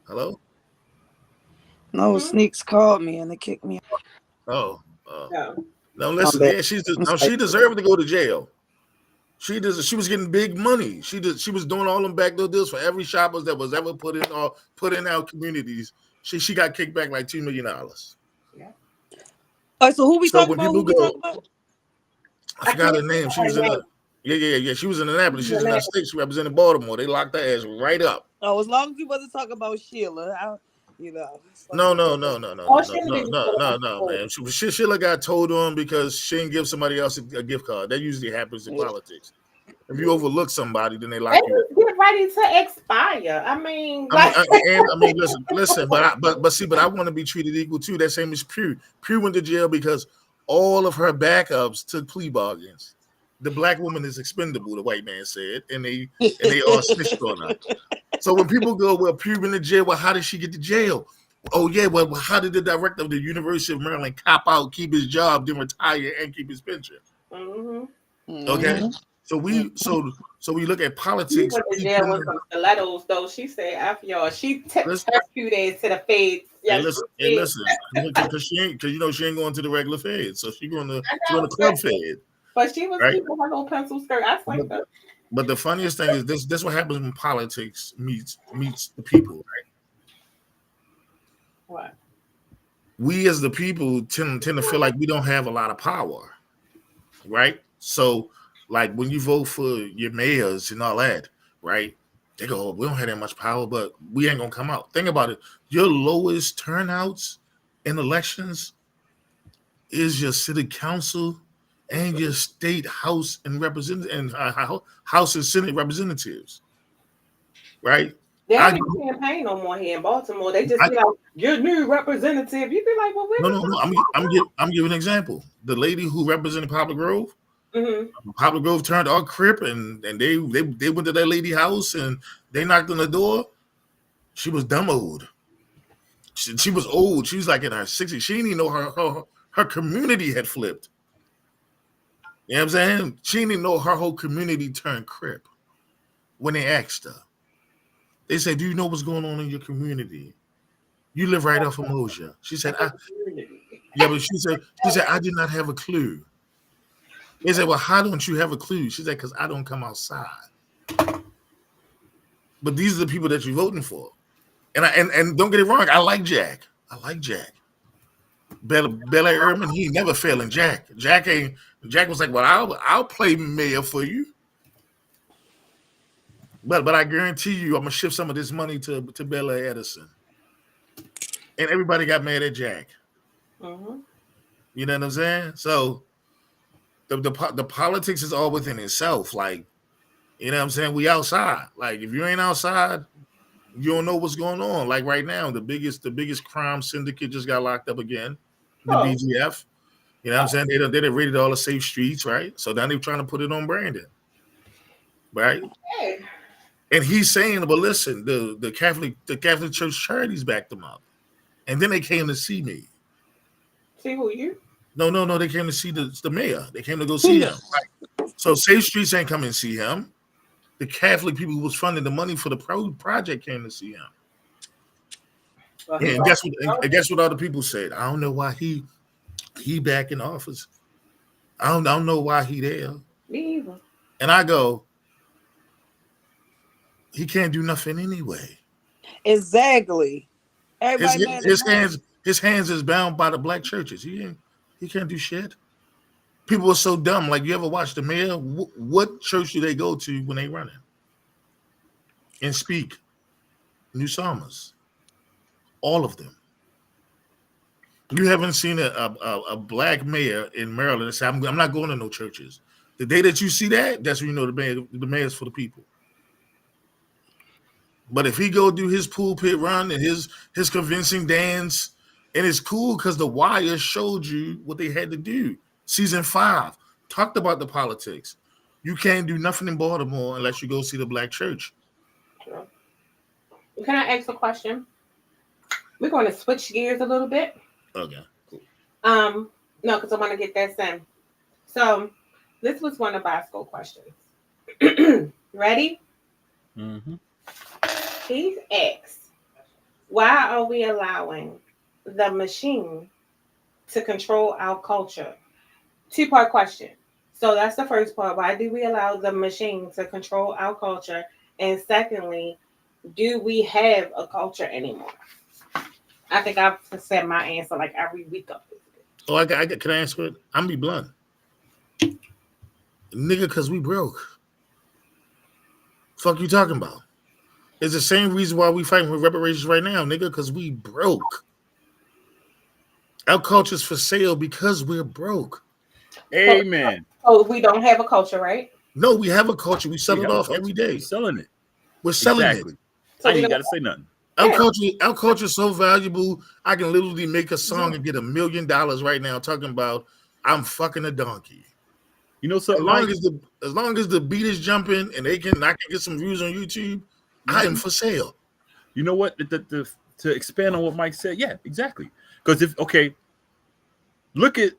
Hello? No, Sneaks called me and they kicked me out. No, listen. Yeah, she deserved to go to jail. She was getting big money. She was doing all them backdoor deals for every shoppers that was ever put in our communities. She got kicked back like $2 million. Yeah. So who we talking about? I forgot her name. She was in She was in Annapolis. She's in that state. She represented Baltimore. They locked her ass right up. Oh, as long as you wasn't talking about Sheila, No, man. Sheila got told on because she didn't give somebody else a gift card. That usually happens in politics. If you overlook somebody, then they lock you. Get ready to expire. I mean, listen. But I want to be treated equal too. That same as Pugh. Pugh went to jail because all of her backups took plea bargains. The black woman is expendable, the white man said, and they all snitched on her. So when people go, well, Pugh went to jail. Well, how did she get to jail? Oh yeah, well, how did the director of the University of Maryland cop out, keep his job, then retire and keep his pension? Mm-hmm. Okay. So we look at politics. She went to jail with some stilettos, though. She said, "After y'all," she tipped her few days to the feds. Yeah, listen, because she ain't going to the regular feds, so she going to club fed. But she was keeping her little pencil skirt. I like that. But the funniest thing is this: what happens when politics meets the people, right? What? We as the people tend to feel like we don't have a lot of power, right? So. Like when you vote for your mayors and all that, right? They go, oh, we don't have that much power, but we ain't gonna come out. Think about it. Your lowest turnouts in elections is your city council and your state House and House and Senate representatives, right? They don't even campaign no more here in Baltimore. They just be like, your new representative. You be like, well, where? No. I'm giving an example. The lady who represented Poplar Grove, Poplar Grove turned all Crip, and they went to that lady house and they knocked on the door. She was dumb old. She was old. She was like in her 60s. She didn't even know her community had flipped. You know what I'm saying? She didn't even know her whole community turned Crip when they asked her. They said, do you know what's going on in your community? You live right off of Mosier. She said, but she said, I did not have a clue. They said, well, how don't you have a clue? She said, because I don't come outside. But these are the people that you're voting for. And don't get it wrong, I like Jack. Bella Urban, he never failing Jack. Jack was like, well, I'll play mayor for you. But I guarantee you, I'm gonna shift some of this money to Bella Edison. And everybody got mad at Jack. Mm-hmm. You know what I'm saying? So the politics is all within itself. Like, you know what I'm saying? We outside. Like, if you ain't outside, you don't know what's going on. Like right now, the biggest crime syndicate just got locked up again. The BGF. You know what I'm saying? They done raided all the safe streets, right? So now they're trying to put it on Brandon. Right? Okay. And he's saying, well, listen, the Catholic Church charities backed them up. And then they came to see me. See who you? No, they came to see the mayor. They came to go see him. Right? So Safe Streets ain't come and see him. The Catholic people who was funding the money for the project came to see him. Well, and guess what other people said? I don't know why he back in office. I don't know why he there. Me either. And I go, he can't do nothing anyway. Exactly. His hands is bound by the black churches. He can't do shit. People are so dumb. Like, you ever watch the mayor? What church do they go to when they running? And speak. New Psalmist. All of them. You haven't seen a black mayor in Maryland that say, I'm not going to no churches. The day that you see that, that's when you know the mayor's for the people. But if he go do his pulpit run and his convincing dance, and it's cool because The Wire showed you what they had to do. Season 5 talked about the politics. You can't do nothing in Baltimore unless you go see the black church. Sure. Can I ask a question? We're going to switch gears a little bit. Okay, cool. No, because I want to get that sent. So this was one of Boscoe questions. Ready? Mm-hmm. He asks, why are we allowing the machine to control our culture? 2-part question. So that's the first part. Why do we allow the machine to control our culture? And secondly, do we have a culture anymore? I think I've said my answer like every week of this. Oh, can I answer it? I'm be blunt. Nigga, because we broke. Fuck you talking about? It's the same reason why we fighting with reparations right now, nigga, because we broke. Our culture's for sale because we're broke. Amen. So we don't have a culture, right? No, we have a culture. We sell it off every day. We're selling it. We're selling it. So I ain't got to say nothing. Our culture is so valuable. I can literally make a song and get $1 million right now talking about I'm fucking a donkey. You know something? As long as the beat is jumping and I can get some views on YouTube, I am for sale. You know what? To expand on what Mike said, yeah, exactly. Because look at,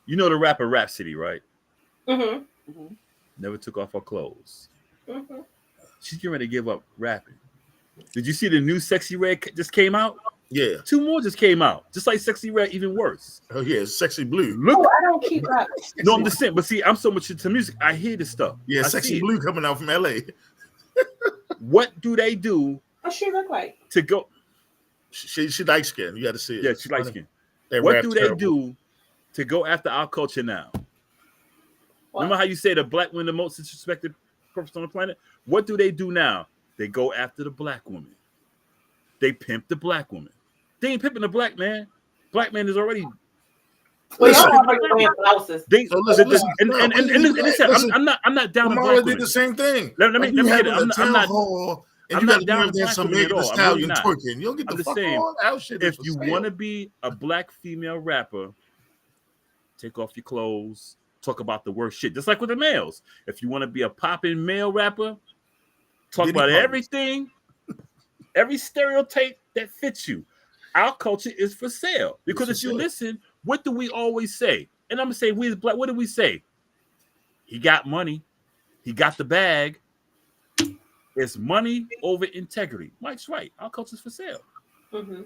you know the rapper Rhapsody, right? Mm-hmm. Mm-hmm. Never took off her clothes. Mm-hmm. She's getting ready to give up rapping. Did you see the new Sexy Red just came out? Yeah. 2 more just came out. Just like Sexy Red, even worse. Oh, yeah, Sexy Blue. Look, I don't keep up. No, I'm just saying. But see, I'm so much into music. I hear this stuff. Yeah, Sexy Blue coming out from LA. What do they do? What she look like? To go. She light skin. You got to see it. Yeah, she light skin. What do they do to go after our culture now? What? Remember how you say the black woman the most disrespected person on the planet? What do they do now? They go after the black woman. They pimp the black woman. They ain't pimping the black man. Black man is already Listen, I'm not down to Kamala black did the same thing. Let me get it. I'm not hall, and I'm you got not to down have to black some women at Megan Thee all. I'm Stallion really not. twerking. You don't get I'm the just fuck saying, on. Our shit is if you want to be a black female rapper, take off your clothes, talk about the worst shit, just like with the males. If you want to be a popping male rapper, talk about everything, every stereotype that fits you. Our culture is for sale. Because if you listen, what do we always say? And I'm gonna say we as black, what do we say? He got money, he got the bag. It's money over integrity. Mike's right. Our culture's for sale. Mm-hmm.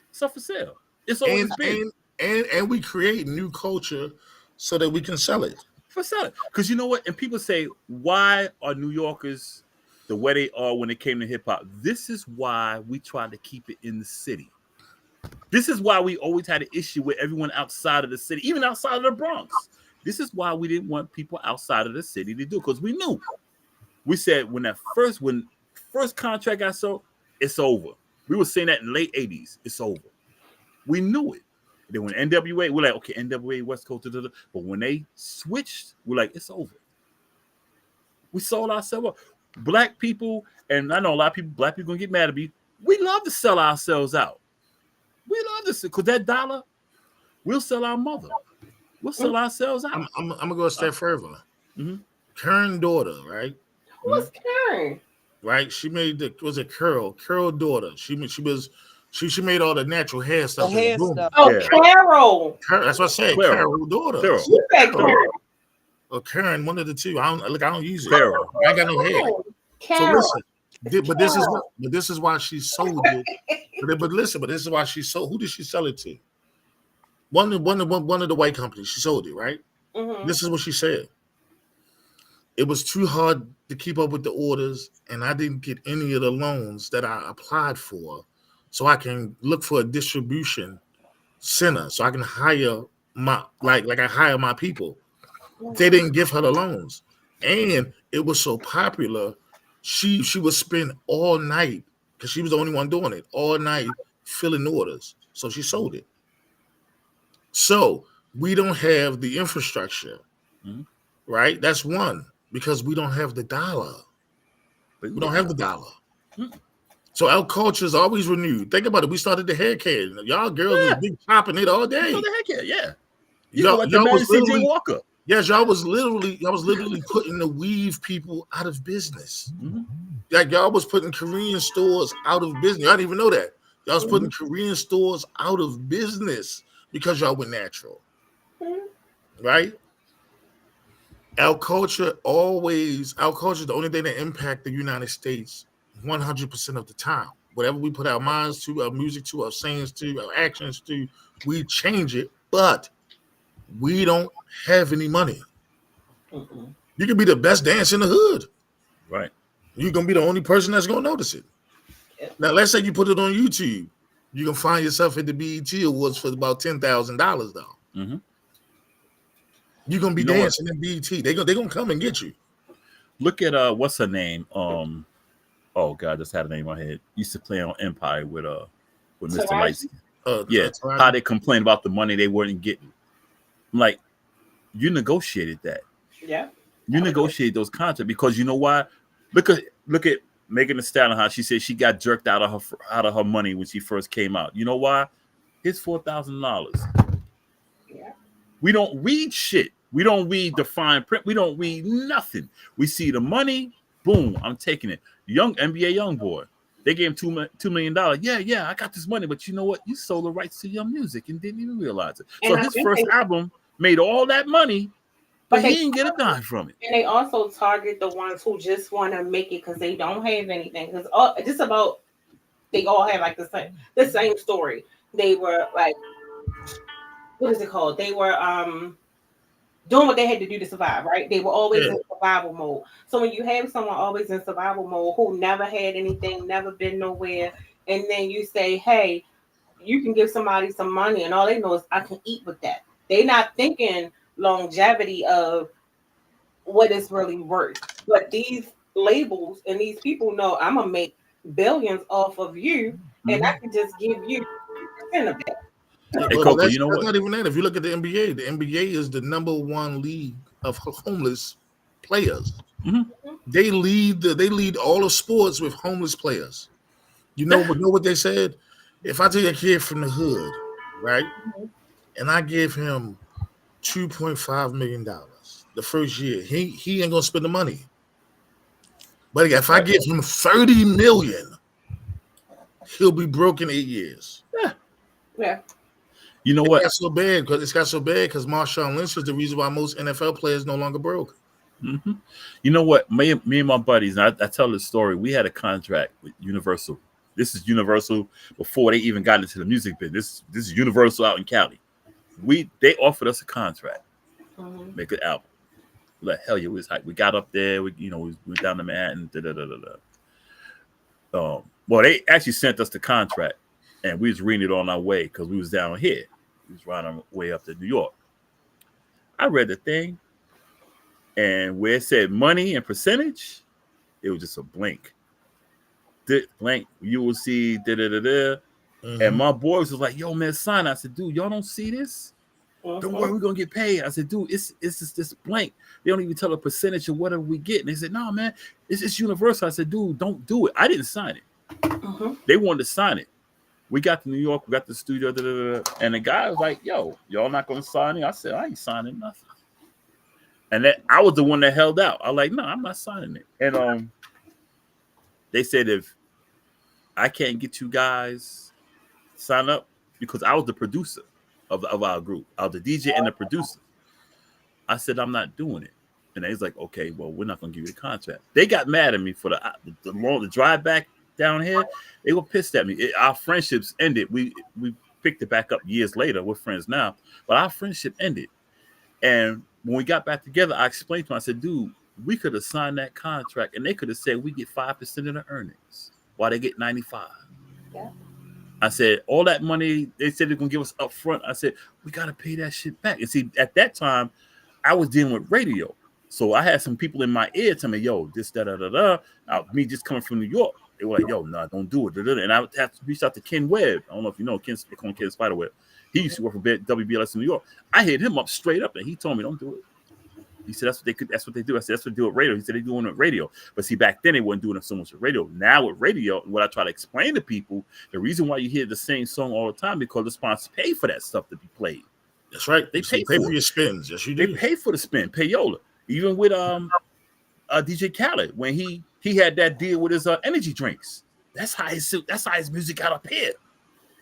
It's up for sale. It's always been. And we create new culture so that we can sell it. For selling. Because you know what? And people say, why are New Yorkers the way they are when it came to hip hop? This is why we try to keep it in the city. This is why we always had an issue with everyone outside of the city, even outside of the Bronx. This is why we didn't want people outside of the city to do, because we knew. We said when first contract got sold, it's over. We were saying that in the late 80s, it's over. We knew it. Then when NWA, we're like, okay, NWA, West Coast, but when they switched, we're like, it's over. We sold ourselves out. Black people, and I know a lot of people, black people gonna get mad at me. We love to sell ourselves out. We love this because that dollar, we'll sell our mother. We'll sell ourselves out. I'm gonna go a step further. Mm-hmm. Kern daughter, right? Who's Karen? Right? She made Curl daughter. She made all the natural hair stuff. Oh, yeah. Carol. That's what I said. Carol daughter. Carol. You said Karen. Or Karen, one of the two. I don't use it. Carol. I ain't got no hair. Carol. So listen, this is why she sold it. But listen, this is why she sold. Who did she sell it to? One of the white companies. She sold it, right? Mm-hmm. This is what she said. It was too hard to keep up with the orders, and I didn't get any of the loans that I applied for, so I can look for a distribution center, so I can hire my I hire my people. They didn't give her the loans, and it was so popular. She would spend all night, because she was the only one doing it, all night filling orders. So she sold it. So we don't have the infrastructure, right? That's one, because we don't have the dollar. We don't have the dollar. So our culture is always renewed. Think about it. We started the hair care. Y'all girls was big chopping it all day. The hair care, yeah. Y'all like the man CJ Walker. Yes, y'all was literally putting the weave people out of business. Mm-hmm. Like y'all was putting Korean stores out of business. Y'all didn't even know that. Y'all was putting Korean stores out of business because y'all went natural. Right? Our culture is the only thing that impact the United States 100% of the time. Whatever we put our minds to, our music to, our sayings to, our actions to, we change it, but we don't have any money. You can be the best dancer in the hood. Right. You're going to be the only person that's going to notice it. Now, let's say you put it on YouTube. You can find yourself at the BET Awards for about $10,000, though. Mm-hmm. You're going to be dancing in BET. They're going to come and get you. Look at, what's her name? Oh, God, I just had a name in my head. Used to play on Empire with Mr. Lightskin. How they complained about the money they weren't getting. I'm like, you negotiated that. Yeah. You negotiated those contracts because you know why? Look at Megan Thee Stallion, how she said she got jerked out of her money when she first came out. You know why? It's $4,000. Yeah. We don't read shit. We don't read the fine print. We don't read nothing. We see the money. Boom, I'm taking it. Young NBA young boy. They gave him $2 million. Yeah, I got this money, but you know what? You sold the rights to your music and didn't even realize it. So his first album made all that money, but he didn't get a dime from it. And they also target the ones who just want to make it because they don't have anything. Because they all have like the same story. They were like, what is it called? They were doing what they had to do to survive, right? They were always in survival mode. So when you have someone always in survival mode who never had anything, never been nowhere, and then you say, hey, you can give somebody some money, and all they know is I can eat with that. They're not thinking longevity of what it's really worth. But these labels and these people know I'm going to make billions off of you, and I can just give you 10% of that. Yeah, Hey, but Coco, that's, you know that's what? not even that. If you look at the NBA is the number one league of homeless players. Hmm. They lead all of sports with homeless players. Know what they said? If I take a kid from the hood, right, and I give him $2.5 million the first year, he ain't gonna spend the money. But if I Right. give him 30 million, he'll be broke in 8 years. Yeah. You know It what? got so bad because Marshawn Lynch is the reason why most NFL players no longer broke. Hmm. You know what? Me and my buddies, and I tell this story. We had a contract with Universal. This is Universal before they even got into the music business. This is Universal out in Cali. They offered us a contract, Mm-hmm. make an album. Like hell yeah, we was hype. We got up there. We went down to Manhattan. Da, da, da, da, da. Well, they actually sent us the contract, and we was reading it on our way because we was down here. We was riding our way up to New York. I read the thing, and where it said money and percentage, it was just a blank. Blank. You will see da da da da. And Mm-hmm. my boys was like, "Yo, man, sign." I said, "Dude, y'all don't see this? Don't worry, we're gonna get paid." I said, "Dude, it's just this blank. They don't even tell a percentage of whatever we get." And they said, "No, man, it's universal." I said, "Dude, don't do it." I didn't sign it. Mm-hmm. They wanted to sign it. We got to New York, we got the studio, da, da, da, and the guy was like, "Yo, y'all not gonna sign it?" I said, "I ain't signing nothing." And that I was the one that held out. I was like, "No, I'm not signing it." And they said if I can't get you guys sign up because I was the producer of our group, I was the DJ and the producer. I said I'm not doing it, and they was like, "Okay, well, we're not gonna give you the contract." They got mad at me for the drive back down here. They were pissed at me. Our friendships ended. We picked it back up years later. We're friends now, but our friendship ended. And when we got back together, I explained to them. I said, "Dude, we could have signed that contract, and they could have said we get 5% of the earnings, while they get 95." Yeah. I said, all that money they said they're gonna give us up front. I said, we gotta pay that shit back. And see, at that time, I was dealing with radio. So I had some people in my ear tell me, yo, this, da, da, da, da. Me just coming from New York. They were like, yo, no, don't do it. Da, da, da. And I would have to reach out to Ken Webb. I don't know if you know Ken Spiderweb. He used to work for WBLS in New York. I hit him up straight up and he told me, don't do it. He said that's what they do. I said that's what they do with radio. He said they're doing it with radio. But see, back then they weren't doing it so much with radio. Now with radio, what I try to explain to people, the reason why you hear the same song all the time because the sponsors pay for that stuff to be played. That's right. They pay for your spins. Yes, you do. They pay for the spin, payola. Even with DJ Khaled when he had that deal with his energy drinks. That's how his music got up here.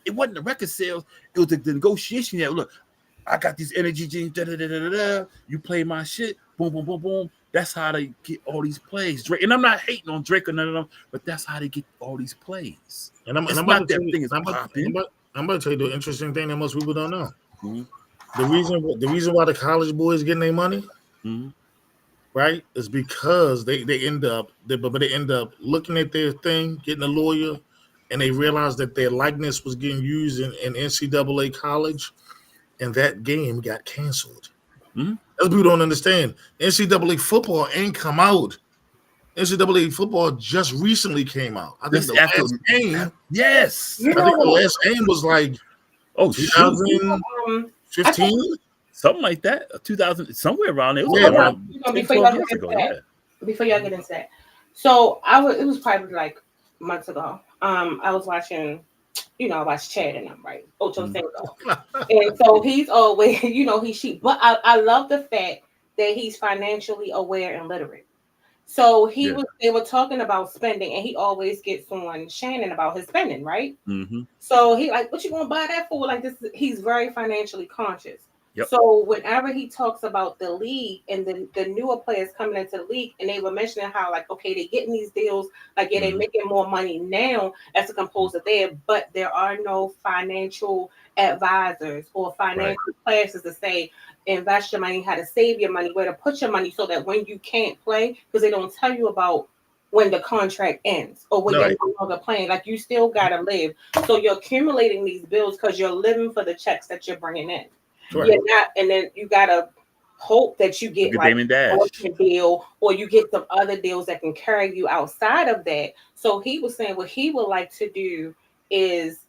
It wasn't the record sales. It was the negotiation. That look, I got these energy drinks. Da, da, da, da, da, you play my shit. Boom, boom, boom, boom. That's how they get all these plays. Drake, and I'm not hating on Drake or none of them, but that's how they get all these plays. And I'm about to tell you the interesting thing that most people don't know. Mm-hmm. The reason why the college boys getting their money, mm-hmm. right, is because they end up looking at their thing, getting a lawyer, and they realize that their likeness was getting used in NCAA college, and that game got canceled. Mm-hmm. That's people don't understand. NCAA football ain't come out. NCAA football just recently came out. I think the last game. Yes. I think the last game was like 2015. Something like that. 2000, somewhere around there. Before y'all get into that. So it was probably like months ago. I was watching, I watched Chad and them, right? Ocho Cinco. And so he's always, but I love the fact that he's financially aware and literate. So they were talking about spending, and he always gets on Shannon about his spending, right? Mm-hmm. So he like, what you gonna buy that for? Like this, he's very financially conscious. Yep. So whenever he talks about the league and the newer players coming into the league, and they were mentioning how like, okay, they're getting these deals, like they're making more money now as a composer there, but there are no financial advisors or financial classes to say invest your money, how to save your money, where to put your money, so that when you can't play, because they don't tell you about when the contract ends or when you're no longer playing, like you still gotta live. So you're accumulating these bills because you're living for the checks that you're bringing in. Right. You're not, and then you gotta hope that you get like a deal, or you get some other deals that can carry you outside of that. So he was saying what he would like to do is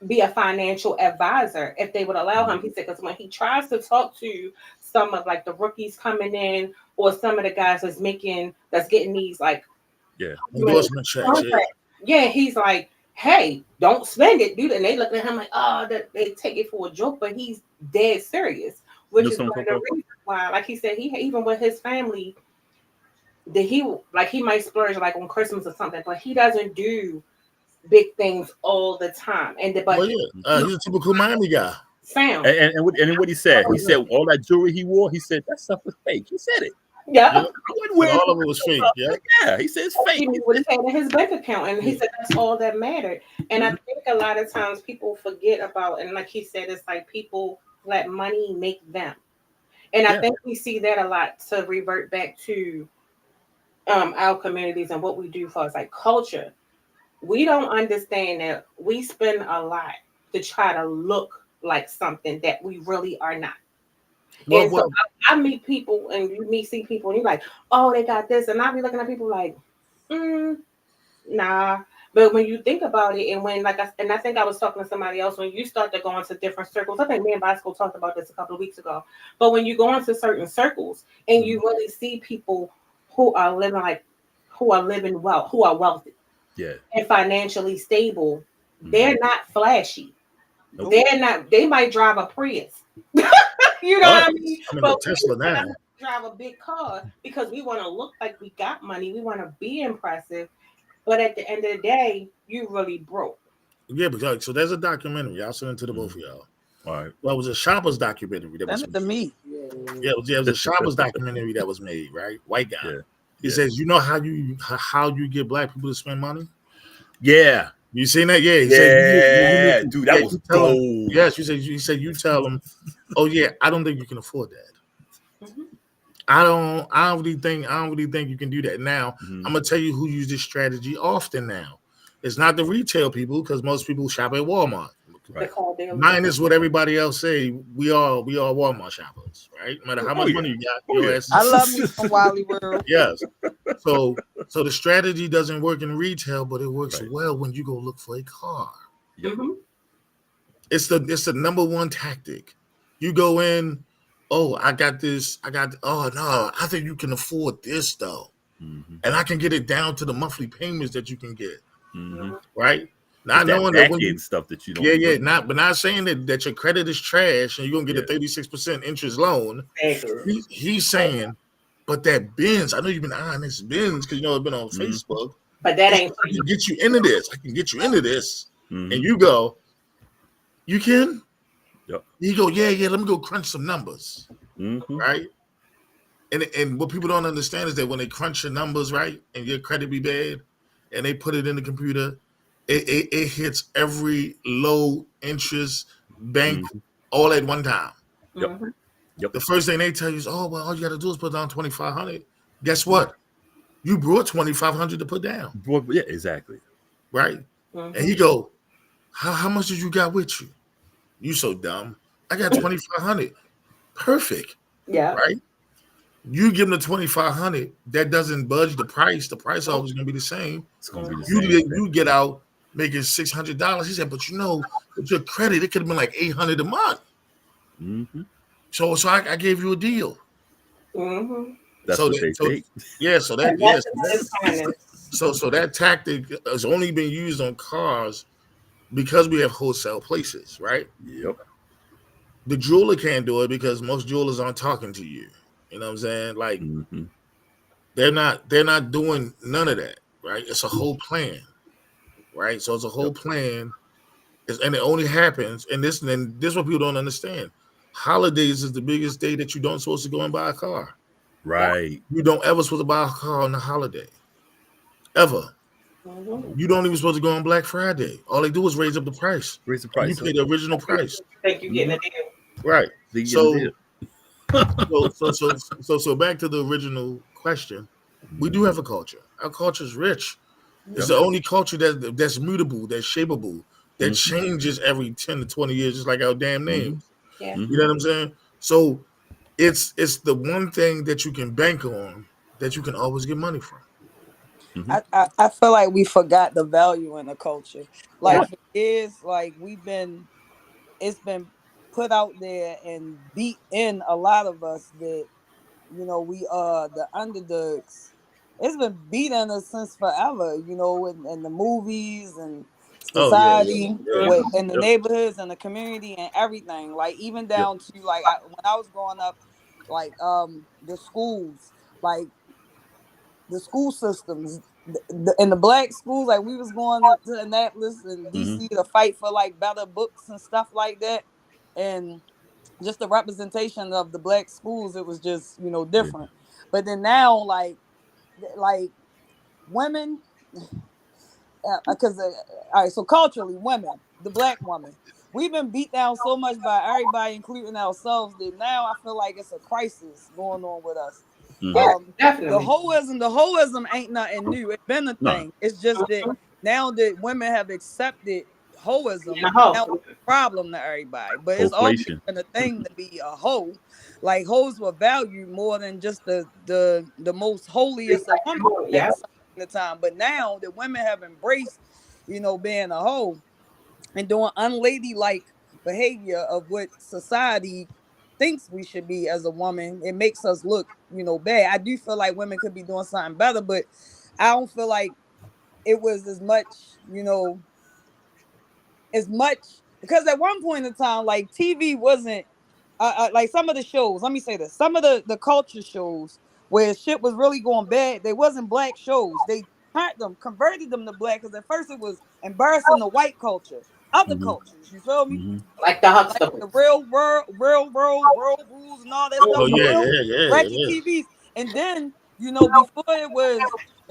be a financial advisor if they would allow him. He said, because when he tries to talk to some of like the rookies coming in or some of the guys that's getting these like endorsement checks, he's like, hey, don't spend it, dude. And they look at him like, oh, that they take it for a joke, but he's dead serious, which is one of the reasons why, like he said, he even with his family, that he might splurge like on Christmas or something, but he doesn't do big things all the time. And he's a typical Miami guy. Sound. And what he said all that jewelry he wore, he said that stuff was fake. He said it. Yeah. All of it was fake. Yeah, he said it's fake. He knew what he had in his bank account, and he said that's all that mattered. And I think a lot of times people forget about, and like he said, it's like people let money make them. And I think we see that a lot, to revert back to our communities and what we do for us, like culture. We don't understand that we spend a lot to try to look like something that we really are not. So I meet people, and you see people, and you're like, oh, they got this, and I'll be looking at people like, nah. But when you think about it, and when I think I was talking to somebody else, when you start to go into different circles, I think me and Boscoe talked about this a couple of weeks ago. But when you go into certain circles and you really see people who are living well, who are wealthy, and financially stable, they're not flashy. Nope. They're not. They might drive a Prius. You know what I mean? But Tesla now. Drive a big car because we want to look like we got money. We want to be impressive. But at the end of the day, you really broke. Yeah, but so there's a documentary. I'll send it to the both of y'all. All right. Well, it was a Shoppers documentary that was made. Me. Yeah, it was a Shoppers documentary that was made, right? White guy. Yeah. He says, you know how you get black people to spend money? Yeah. You seen that? Yeah. He said, dude, that was gold. Yes, you said you tell them, oh yeah, I don't think you can afford that. Mm-hmm. I don't really think you can do that. Now, I'm gonna tell you who uses this strategy often now. It's not the retail people, because most people shop at Walmart. Right. Minus what everybody else say, we are Walmart shoppers, right? No matter how much money you got, I love me some Wally World. Yes. So the strategy doesn't work in retail, but it works well when you go look for a car. Mm-hmm. It's the number one tactic. You go in, oh, I got this. Oh no, I think you can afford this though, and I can get it down to the monthly payments that you can get, right? Not knowing that when you, stuff that you don't. Not saying that your credit is trash and you're gonna get a 36% interest loan. He's saying, but that Benz, I know you've been eyeing this Benz because it's been on Facebook. But that ain't. I can get you into this. And you go, you can. Yep. You go, yeah. Let me go crunch some numbers, right? And what people don't understand is that when they crunch your numbers, right, and your credit be bad, and they put it in the computer. It hits every low interest bank all at one time. Yep. The first thing they tell you is, oh, well, all you got to do is put down $2,500. Guess what? You brought $2,500 to put down. Yeah, exactly. Right. And he go, how much did you got with you? You so dumb. I got $2,500. Perfect. Yeah. Right. You give them the $2,500. That doesn't budge the price. The price always going to be the same. It's going to be the same. You get out making $600. He said, but with your credit, it could have been like $800 a month. So I gave you a deal. That's what they think. Yeah. So that tactic has only been used on cars because we have wholesale places, right? Yep. The jeweler can't do it because most jewelers aren't talking to you. You know what I'm saying? Like they're not doing none of that, right? It's a whole plan. Right, so it's a whole plan, and it only happens. And this is what people don't understand. Holidays is the biggest day that you don't supposed to go and buy a car. Right, you don't ever supposed to buy a car on the holiday, ever. You don't even supposed to go on Black Friday. All they do is raise up the price. Raise the price. You pay the original price. Think you getting a deal. Right. So back to the original question. We do have a culture. Our culture is rich. It's the only culture that's mutable, that's shapeable, that changes every 10 to 20 years, just like our damn name. Yeah. You know what I'm saying? So it's the one thing that you can bank on that you can always get money from. Mm-hmm. I feel like we forgot the value in the culture. Like Yeah. for years, like it's been put out there and beat in a lot of us that we are the underdogs. It's been beating us since forever, in the movies and Oh yeah, society, yeah. in the Yep. neighborhoods and the community and everything. Like even Yep. down to like when I was growing up, like the schools, like the school systems, in the black schools, like we was going to Annapolis and Mm-hmm. DC to fight for like better books and stuff like that, and just the representation of the black schools, it was just Yeah. different. But then now, like women, because all right, so culturally, women, the black woman, we've been beat down so much by everybody, including ourselves, that now I feel like it's a crisis going on with us. Mm-hmm. Yeah, The definitely. hoism ain't nothing new. It's been a No. thing. It's just that now that women have accepted hoism, And a hoe. now it's a problem to everybody. But it's always Inflation. been a thing to be a hoe. Like hoes were valued more than just the most holiest of women Yeah. at the time. But now that women have embraced, being a hoe and doing unladylike behavior of what society thinks we should be as a woman, it makes us look, bad. I do feel like women could be doing something better, but I don't feel like it was as much, as much because at one point in time, like TV wasn't like some of the shows. Let me say this: some of the culture shows where shit was really going bad, they wasn't black shows. They converted them to black because at first it was embarrassing the white culture, other Mm-hmm. cultures. You feel me? Mm-hmm. Like the Like the Huxtables. real rules and all that stuff. Oh The yeah, real yeah, yeah, ratchet yeah. TVs. And then before it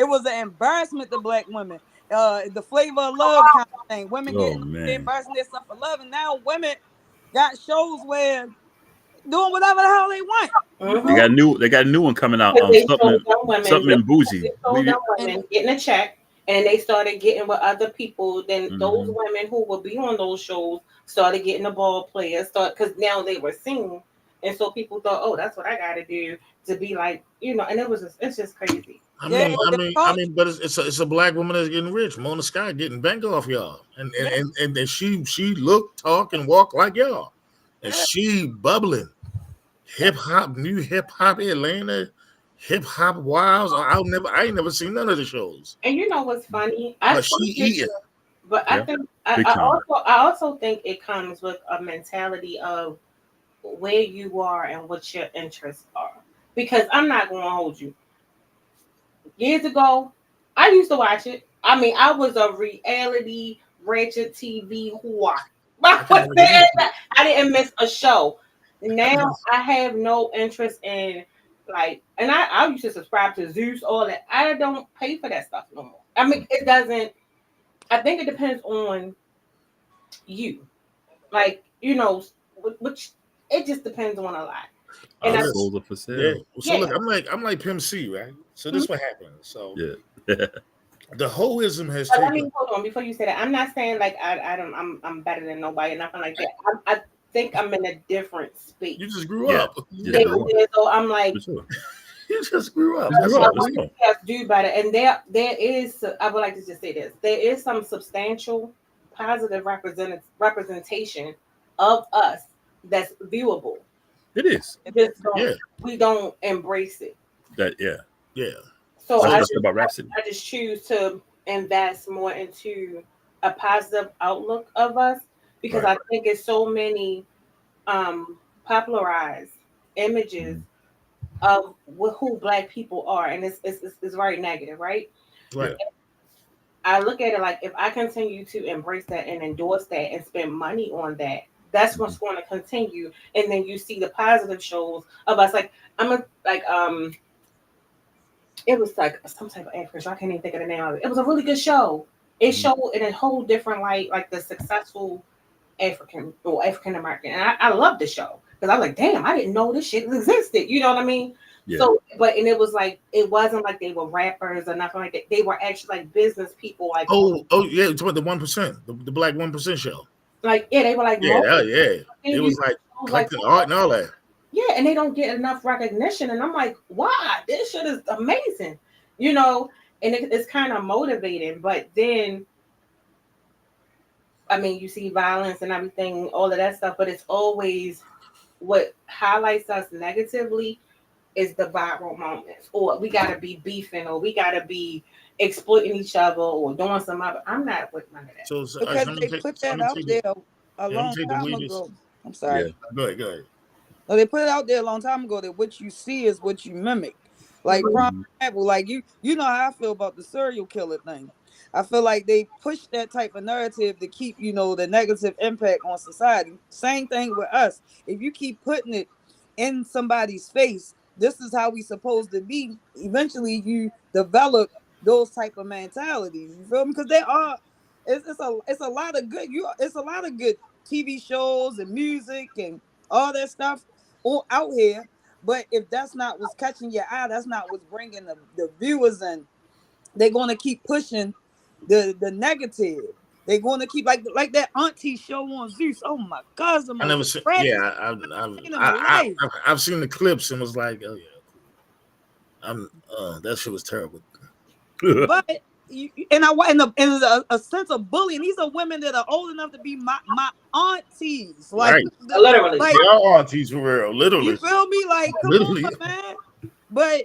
was an embarrassment to black women. The flavor of love kind of thing. Women Oh getting man. embarrassing themselves for love, and now women got shows where doing whatever the hell they want. You They Mm-hmm. feel got me? a new one coming out. Because they Something told them women, something in bougie. they told them And women getting a check, and they started getting with other people. Then those Mm-hmm. women who would be on those shows started getting the ball players. Because now they were seen, and so people thought, oh, that's what I got to do to be like, and it's just crazy. I yeah, mean, I the mean, I culture, mean, but it's a black woman that's getting rich. Mona Sky getting bank off y'all, and and yeah, and, and then she look, talk, and walk like y'all, and yeah, she bubbling hip hop, new hip hop Atlanta, hip hop Wilds. I ain't never seen none of the shows, And you know what's funny? I but she think that, eating. but I Yeah. think Big time. I also think it comes with a mentality of where you are and what your interests are. Because I'm not going to hold you. Years ago, I used to watch it. I mean, I was a reality ratchet TV whore. I can never get into it. I didn't miss a show. I can Now never. I have no interest in and I used to subscribe to Zeus, all that. I don't pay for that stuff no more. I mean, it doesn't. I think it depends on you. Like, which it just depends on a lot. And Our I, Look, souls are for yeah. sale. So yeah. look, I'm like Pimp C, right? So this what happens. So Yeah. the hoism has But let me taken. hold on before you say that. I'm not saying like I don't I'm better than nobody, nothing like that. I think I'm in a different space. You just grew Yeah. up. Yeah. Yeah, So yeah, so I'm like for sure. You just grew up. Just That's grew all. up. Let's go. yes, do better. And there is I would like to just say this. There is some substantial positive representation of us that's viewable. It is. Just Yeah, we don't embrace it. That yeah. yeah. So That's So what I said about Rhapsody. I just choose to invest more into a positive outlook of us because Right. I think it's so many popularized images Mhm. of who black people are, and it's very negative, right? Yeah. right. I look at it like if I continue to embrace that and endorse that and spend money on that, that's what's going to continue. And then you see the positive shows of us. Like it was like some type of African show. I can't even think of the name of it. It was a really good show. It Mhm. showed in a whole different light, like the successful African or African American. And I love the show because I was like, damn, I didn't know this shit existed. You know what I mean? Yeah. So, and it was like, it wasn't like they were rappers or nothing like that. They were actually like business people, Oh yeah. It's about the 1%, the black 1% show. yeah, they were like, Yeah, yeah. and It you was like was like, collecting art and all that. yeah, and they don't get enough recognition. And I'm like, why? This shit is amazing, you know. and it's kind of motivating. But then, I mean, you see violence and everything, all of that stuff, but it's always what highlights us negatively is the viral moments, or we gotta be beefing, or we gotta be exploiting each other, or doing some other. I'm not with none of that. So Because they put that out there a let me long take the time wages. ago. I'm sorry. Yeah. Go ahead. No, they put it out there a long time ago that what you see is what you mimic. Like, Mhm. prime example, like you know how I feel about the serial killer thing. I feel like they push that type of narrative to keep, the negative impact on society. Same thing with us. If you keep putting it in somebody's face, this is how we supposed to be. Eventually, you develop those type of mentalities. You feel me? Because it's a lot of good. It's a lot of good TV shows and music and all that stuff out here. But if that's not what's catching your eye, that's not what's bringing the viewers in. They're going to keep pushing the negative. They're going to keep like that auntie show on Zeus. Oh my God, it's the I most never seen. tragic Yeah, thing in my life. I've seen the clips and was like, oh yeah, that shit was terrible. But and there's a sense of bullying. These are women that are old enough to be my aunties. Like, Right. Literally. like, They are aunties for real, you literally. feel me? Like, come on, Literally. man. But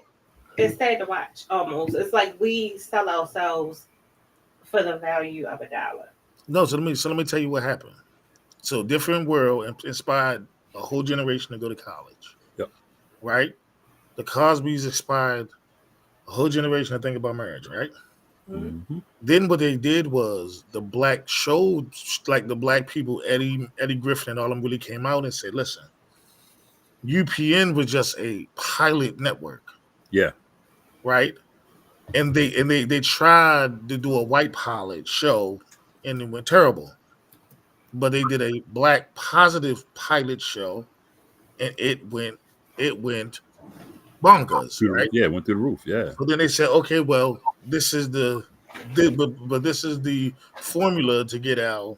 It's sad to watch. Almost, it's like we sell ourselves for the value of $1. No, so let me tell you what happened. So different world inspired a whole generation to go to college. Yep. Right? The Cosbys inspired a whole generation to think about marriage, right? Mm-hmm. Then what they did was the black showed, like the black people, Eddie Griffin and all them really came out and said, listen, UPN was just a pilot network. Yeah. Right? And they tried to do a white pilot show and it went terrible. But they did a black positive pilot show and it went bonkers, right? Yeah, went through the roof. Yeah. So then they said, okay, well, this is but this is the formula to get our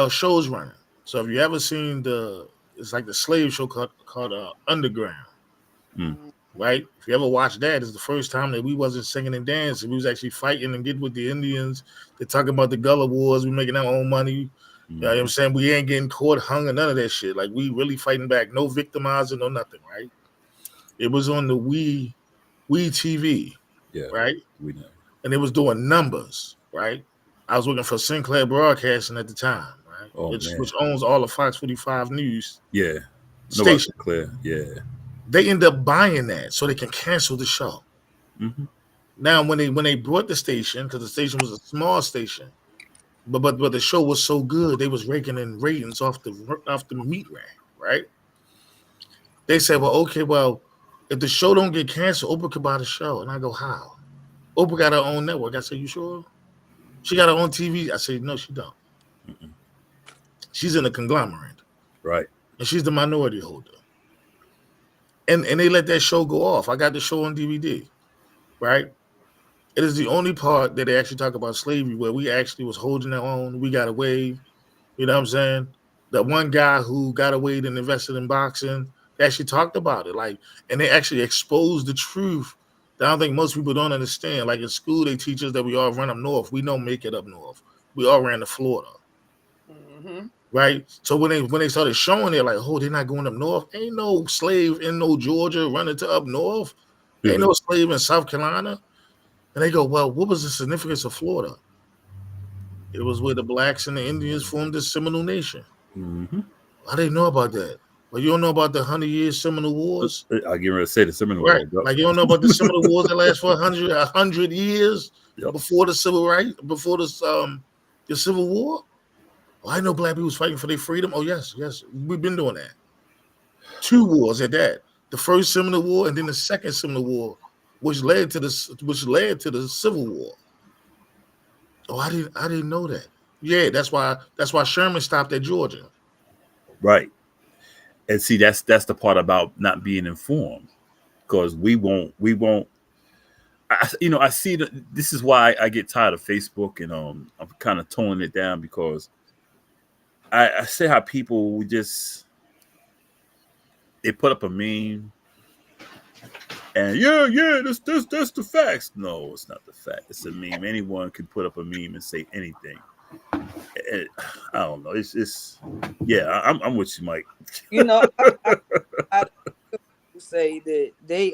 shows running. So if you ever seen it's like the slave show called Underground, right? If you ever watched that, it's the first time that we wasn't singing and dancing. We was actually fighting and getting with the Indians. They're talking about the Gullah Wars. We making our own money. You know what I'm saying? We ain't getting caught, hung, or none of that shit. Like, we really fighting back. No victimizing, no nothing, right? It was on the We TV, right? We know. And it was doing numbers, right? I was working for Sinclair Broadcasting at the time, right? Which owns all of Fox 45 News. Yeah. Station. Clear. Yeah. They end up buying that so they can cancel the show. Mm-hmm. Now, when they brought the station, because the station was a small station, but the show was so good, they was raking in ratings off the meat rack, right? They said, well, okay, well, if the show don't get canceled, Oprah could buy the show. And I go, how? Oprah got her own network. I said, you sure? She got her own TV. I said, no, she don't. Mm-mm. She's in a conglomerate. Right. And she's the minority holder. And they let that show go off. I got the show on DVD, right? It is the only part that they actually talk about slavery where we actually was holding our own. We got away. You know what I'm saying? That one guy who got away and invested in boxing, they actually talked about it. Like, and they actually exposed the truth that I don't think most people don't understand. Like, in school, they teach us that we all run up north. We don't make it up north. We all ran to Florida. Mm-hmm. Right? So when they started showing it, like, oh, they're not going up north. Ain't no slave in no Georgia running to up north. Mm-hmm. Ain't no slave in South Carolina. And they go, well, what was the significance of Florida? It was where the blacks and the Indians formed the Seminole Nation. Mm-hmm. I didn't know about that. Well, you don't know about the 100-year Seminole Wars? I get ready to say the Seminole Wars. Right. Like, you don't know about the Seminole Wars that last for 100 years before the Civil Rights, before the Civil War? Well, I know black people was fighting for their freedom. Oh, yes. We've been doing that. 2 wars at that. The first Seminole War and then the second Seminole War, which led to the Civil War. Oh, I didn't know that. Yeah, that's why Sherman stopped at Georgia. Right. And see, that's the part about not being informed, because we won't. I see that. This is why I get tired of Facebook, and I'm kind of toning it down, because I see how people they put up a meme, And yeah, that's the facts. No, it's not the fact. It's a meme. Anyone can put up a meme and say anything. I don't know. It's yeah. I'm with you, Mike. You know, I say that they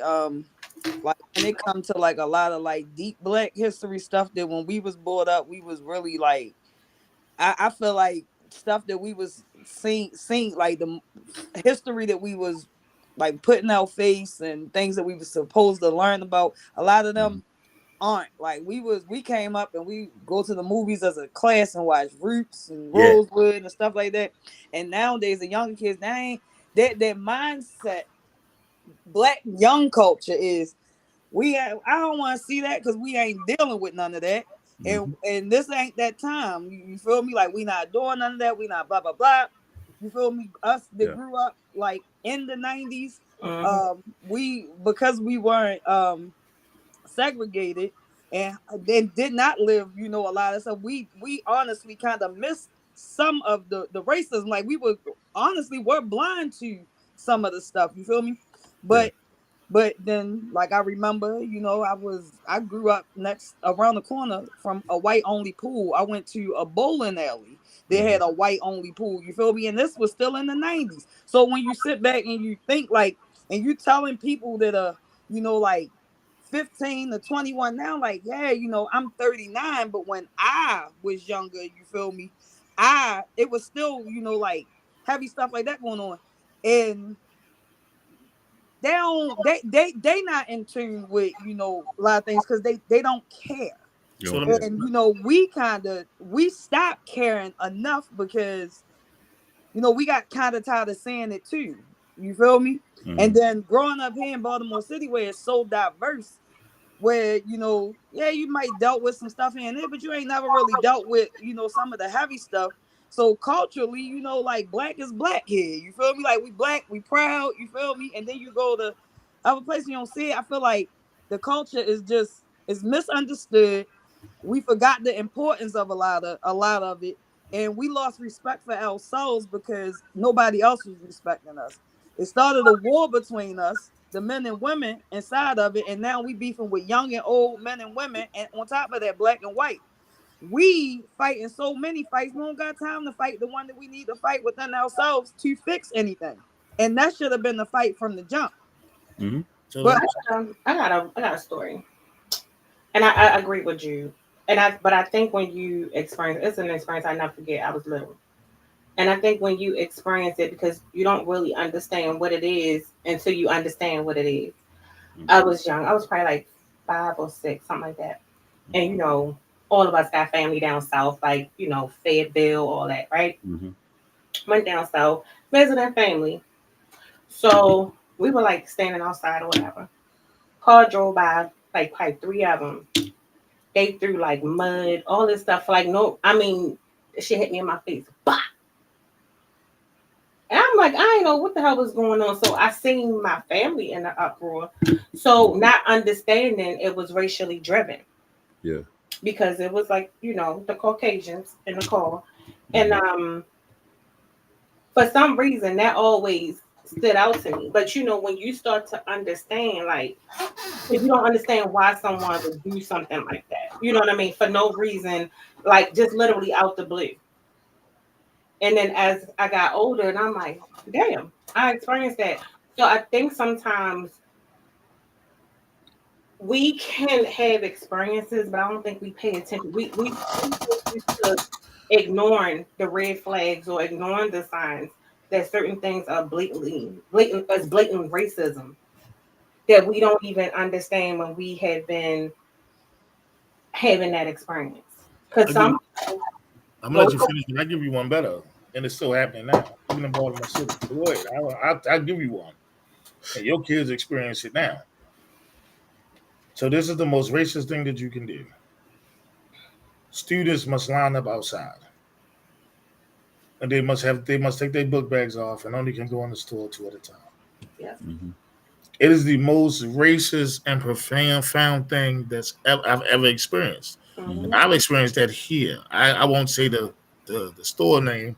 like when it comes to like a lot of like deep Black history stuff that when we was brought up, we was really like I feel like stuff that we was seeing like the history that we was like putting our face and things that we was supposed to learn about. A lot of them aren't like we came up and we go to the movies as a class and watch Roots and Rosewood and stuff like that. And nowadays the younger kids, they ain't that mindset. Black young culture is I don't want to see that because we ain't dealing with none of that. And this ain't that time. You feel me? Like we not doing none of that. We not blah blah blah. You feel me? Us that grew up like in the 90s, we because we weren't segregated and then did not live, you know, a lot of stuff. We honestly kind of missed some of the racism. Like we were blind to some of the stuff. You feel me? But then, like I remember, you know, I grew up around the corner from a white only pool. I went to a bowling alley that had a white only pool. You feel me? And this was still in the 90s. So when you sit back and you think like, and you telling people that are, you know, like 15 to 21 now, like, yeah, you know, I'm 39, but when I was younger, you feel me? It was still, you know, like heavy stuff like that going on. And they not in tune with, you know, a lot of things because they don't care. And you know, we stopped caring enough because, you know, we got kind of tired of saying it too. You feel me? And then growing up here in Baltimore City where it's so diverse, where, you know, yeah, you might dealt with some stuff in there, but you ain't never really dealt with, you know, some of the heavy stuff. So culturally, you know, like Black is Black here. You feel me? Like we Black, we proud. You feel me? And then you go to other places, you don't see it. I feel like the culture is misunderstood. We forgot the importance of a lot of it, and we lost respect for ourselves because nobody else was respecting us. It started a war between us, the men and women inside of it, and now we beefing with young and old men and women, and on top of that, Black and white. We fighting so many fights. We don't got time to fight the one that we need to fight within ourselves to fix anything. And that should have been the fight from the jump. But I got a story, and I agree with you. But I think when you experience, it's an experience I never forget. I was little, and I think when you experience it, because you don't really understand what it is until you understand what it is. I was young. I was probably like 5 or 6, something like that. And you know, all of us got family down south, like, you know, Fayetteville, all that, right? Went down south, visiting family. So we were like standing outside or whatever. Car drove by, like probably 3 of them. They threw like mud, all this stuff. Like, no, I mean, shit hit me in my face. Bah! And I'm like, I didn't know what the hell was going on. So I seen my family in the uproar. So not understanding it was racially driven. Yeah. Because it was like, you know, the Caucasians in the car. And for some reason that always stood out to me. But you know, when you start to understand, like, if you don't understand why someone would do something like that, you know what I mean, for no reason, like just literally out the blue. And then as I got older, and I'm like, damn, I experienced that. So I think sometimes we can have experiences, but I don't think we pay attention. We used to ignoring the red flags or ignoring the signs that certain things are blatant racism that we don't even understand when we have been having that experience. Because I'm gonna let you finish, but I give you one better, and it's still happening now, even in Baltimore City. Wait, I'll give you one, and your kids experience it now. So this is the most racist thing that you can do. Students must line up outside, and they must take their book bags off, and only can go in the store 2 at a time. Yes. It is the most racist and profound thing I've ever experienced. I've experienced that here. I won't say the store name,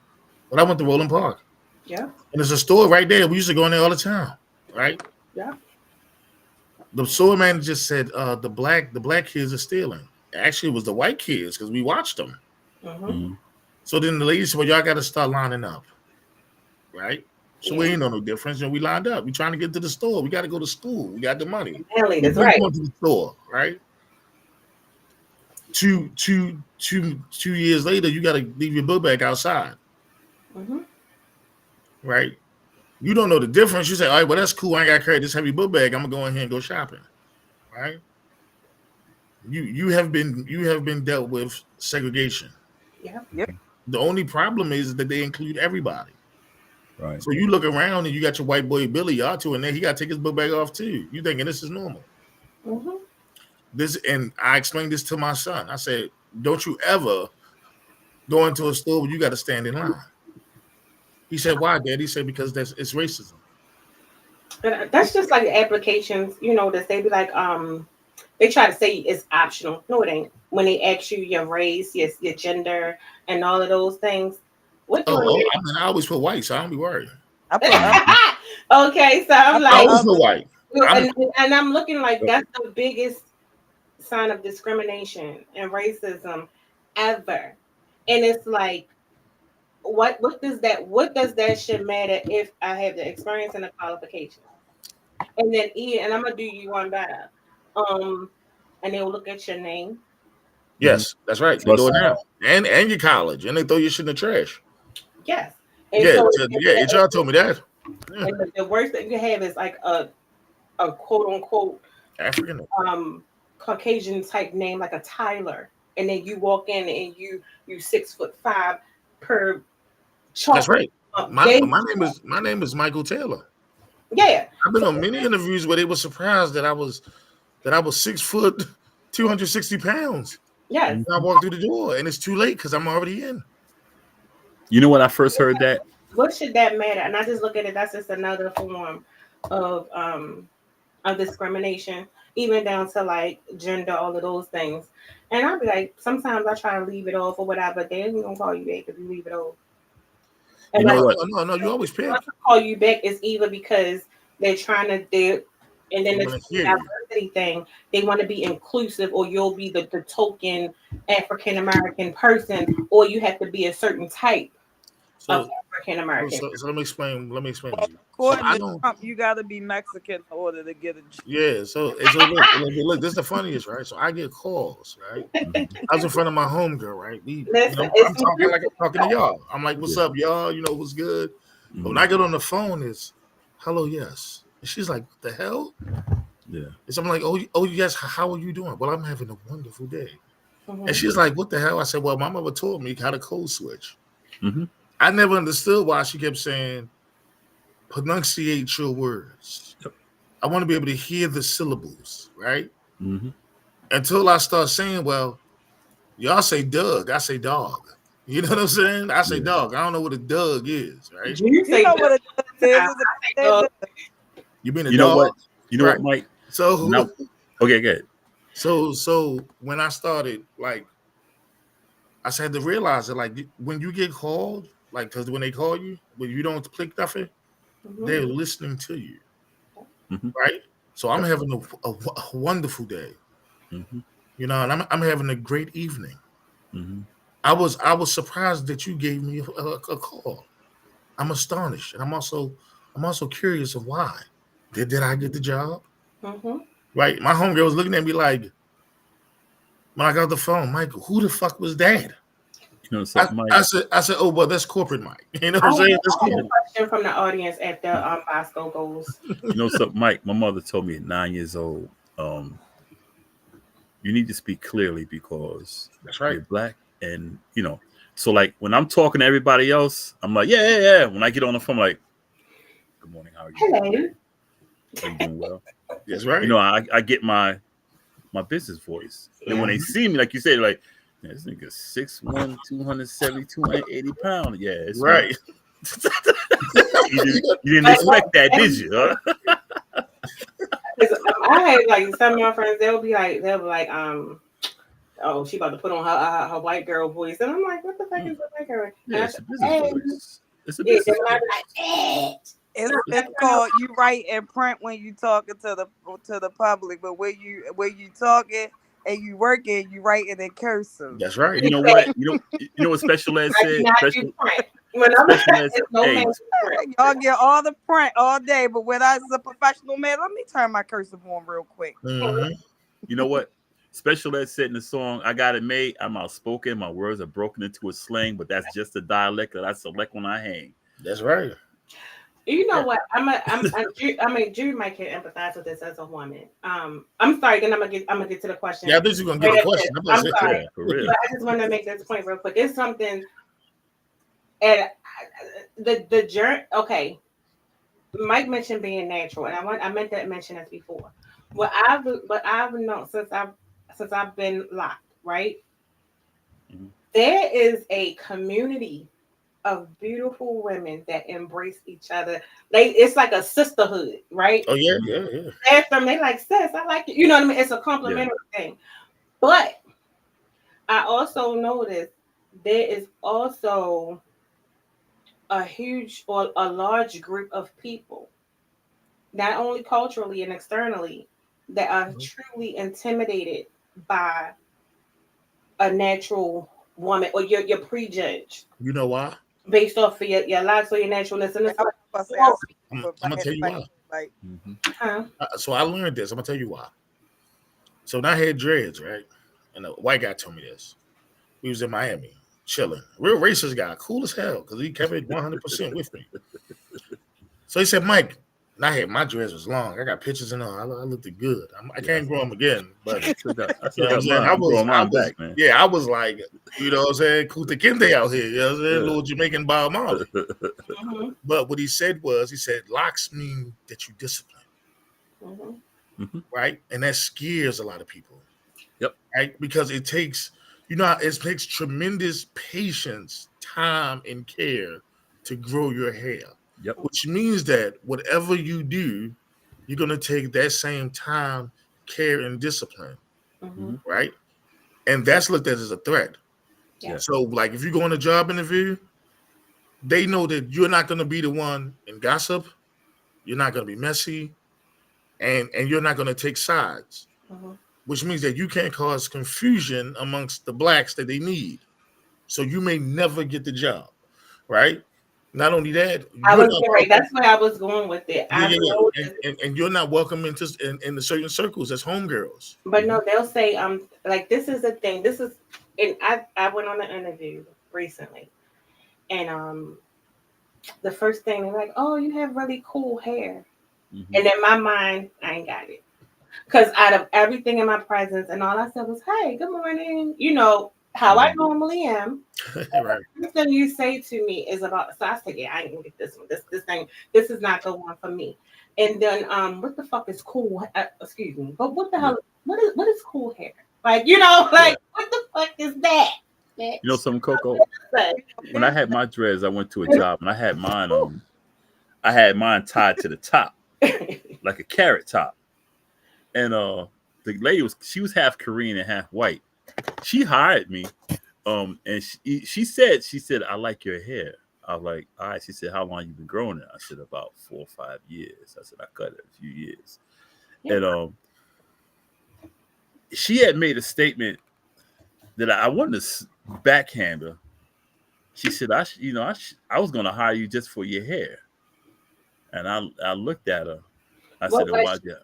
but I went to Roland Park. Yeah. And there's a store right there. We used to go in there all the time, right? Yeah. The store manager said the black kids are stealing. Actually, it was the white kids because we watched them. Mm-hmm. So then the lady said, "Well, y'all got to start lining up, right?" So Yeah. we ain't know no difference, and we lined up. We trying to get to the store. We got to go to school. We got the money. Ellie, We that's right. going to the store, right? Two years later, you got to leave your book bag outside, right? You don't know the difference. You say, "All right, well, that's cool. I ain't got to carry this heavy book bag. I'm gonna go in here and go shopping," right? You have been dealt with segregation. Yeah. Yep. The only problem is that they include everybody. Right. So you look around and you got your white boy Billy Otto in there. He got to take his book bag off too. You thinking this is normal? This, and I explained this to my son. I said, "Don't you ever go into a store where you got to stand in line." He said, "Why, Dad?" He said, "Because it's racism." And that's just like applications, that they be like, they try to say it's optional. No, it ain't. When they ask you your race, your gender, and all of those things. What I mean, I always put white, so I don't be worried. Okay, so I'm I like, always put white. and I'm looking like that's the biggest sign of discrimination and racism ever. And it's like, what does that shit matter if I have the experience and the qualification? And then and I'm gonna do you one better. And they'll look at your name. Yes, that's right. They do it now, and your college, and they throw your shit in the trash. Yes. And Yeah, so HR told me that. Yeah. And the worst that you have is like a quote unquote African Caucasian type name, like a Tyler, and then you walk in and you 6'5" per chocolate. That's right. My name is Michael Taylor. Yeah. I've been on many interviews where they were surprised that I was 6 foot, 260 pounds. Yes. And I walk through the door and it's too late because I'm already in. You know when I first heard that? What should that matter? And I just look at it, that's just another form of discrimination, even down to like gender, all of those things. And I'll be like, sometimes I try to leave it off or whatever, they ain't gonna call you back if you leave it off. And you know what? No, you always pick. Call you back is either because they're trying to do, and then it's the diversity thing. They want to be inclusive, or you'll be the token African American person, or you have to be a certain type of African American. So let me explain. According to Trump, you got to be Mexican in order to get a job. Yeah. So look, this is the funniest, right? So I get calls, right? I was in front of my homegirl, right? I'm talking like I'm talking to y'all. I'm like, "What's up, y'all? You know what's good?" But when I get on the phone, it's "Hello, yes." And she's like, "What the hell?" Yeah. So I'm like, oh yes, how are you doing? Well, I'm having a wonderful day. And she's like, "What the hell?" I said, "Well, my mother taught me how to code switch." I never understood why she kept saying, "Pronunciate your words." Yep. I want to be able to hear the syllables, right? Until I start saying, "Well, y'all say Doug, I say dog." You know what I'm saying? I say dog. I don't know what a Doug is, right? You know what a Doug is? You mean a you dog? Know what? You know what, Mike? So okay, good. So when I started, like, I had to realize that, like, when you get called, like, because when they call you, when you don't click nothing, they're listening to you, right? So I'm having a wonderful day, you know, and I'm having a great evening. I was surprised that you gave me a call. I'm astonished, and I'm also curious of why. Did I get the job? Right? My homegirl was looking at me like, when I got the phone, Michael, who the fuck was that? You know something, Mike? I said, oh, well, that's corporate Mike. You know what I'm saying? That's corporate. A question from the audience after Bosco goes. You know something, Mike? My mother told me at 9 years old, you need to speak clearly because that's right. You're black, and so like when I'm talking to everybody else, I'm like, yeah. When I get on the phone, I'm like, good morning, how are you? Hello. Are you doing well? That's right. I get my business voice. And when they see me, like you said, like, yeah, this nigga 6'1", 270, 280 pounds. Yeah, it's right. You didn't expect that, did you? Huh? I had like some of my friends, they'll be like, oh, she about to put on her white girl voice, and I'm like, what the fuck is the white girl? Yeah, it's a business voice. It's a business voice. It's called you write and print when you talking to the public, but when you talking and you working, you writing in cursive. That's right. You know what? You know what special ed said? Special ed said, hey, y'all get all the print all day, but when I was a professional man, let me turn my cursive on real quick. Mm-hmm. You know what? Special ed said in the song, I got it made. I'm outspoken. My words are broken into a slang, but that's just a dialect that I select when I hang. That's right. You know what? Jude might can empathize with this as a woman. I'm sorry. Then I'm gonna get to the question. Yeah, I thought you were gonna get a question. I'm sorry, yeah, for real. but I just want to make this point real quick. It's something, and the journey. Okay, Mike mentioned being natural, and I meant to mention this before. What I've known since I've been locked, right? Mm-hmm. There is a community of beautiful women that embrace each other. It's like a sisterhood, right? Oh yeah. They like, sis, I like it. You know what I mean? It's a complimentary thing. But I also noticed there is also a huge or a large group of people, not only culturally and externally, that are truly intimidated by a natural woman, or you're prejudged. You know why? Based off of your locks or your naturalness. And I'm gonna tell you why. So I learned this. I'm gonna tell you why. So when I had dreads, right? And a white guy told me this. We was in Miami, chilling. Real racist guy, cool as hell, because he kept it 100% with me. So he said, Mike, and I had my dreads was long. I got pictures and all. I looked good. I can't grow them again, but I was like, you know what I'm saying, Kuta Kente out here, you know what I'm saying, little Jamaican Bob Marley. But what he said was, locks mean that you discipline, right? And that scares a lot of people, right? Because it takes, it takes tremendous patience, time, and care to grow your hair. Which means that whatever you do, you're going to take that same time, care, and discipline, right? And that's looked at as a threat. So, like, if you go on a job interview, they know that you're not going to be the one in gossip, you're not going to be messy, and you're not going to take sides, which means that you can't cause confusion amongst the blacks that they need. So you may never get the job, right? Not only that, that's where I was going with it. And you're not welcome in the certain circles as homegirls. But no, they'll say, like, this is the thing. This is, and I went on an interview recently, and the first thing they're like, "Oh, you have really cool hair," and in my mind, I ain't got it, because out of everything in my presence, and all I said was, "Hey, good morning," how I normally am. Right. Everything you say to me is about, so I said, yeah, I ain't gonna get this one. This thing, this is not the one for me. And then what the fuck is cool? Excuse me, but what the hell? What is cool hair? Like, what the fuck is that? You know something, Coco? When I had my dreads, I went to a job and I had mine tied to the top, like a carrot top. And the lady was half Korean and half white. She hired me, and she said, I like your hair. I was like, all right. She said, how long you been growing it? I said, about 4 or 5 years. I said, I cut it a few years. And she had made a statement that I wanted to backhand her. She said, I was going to hire you just for your hair. And I looked at her. I said, why that?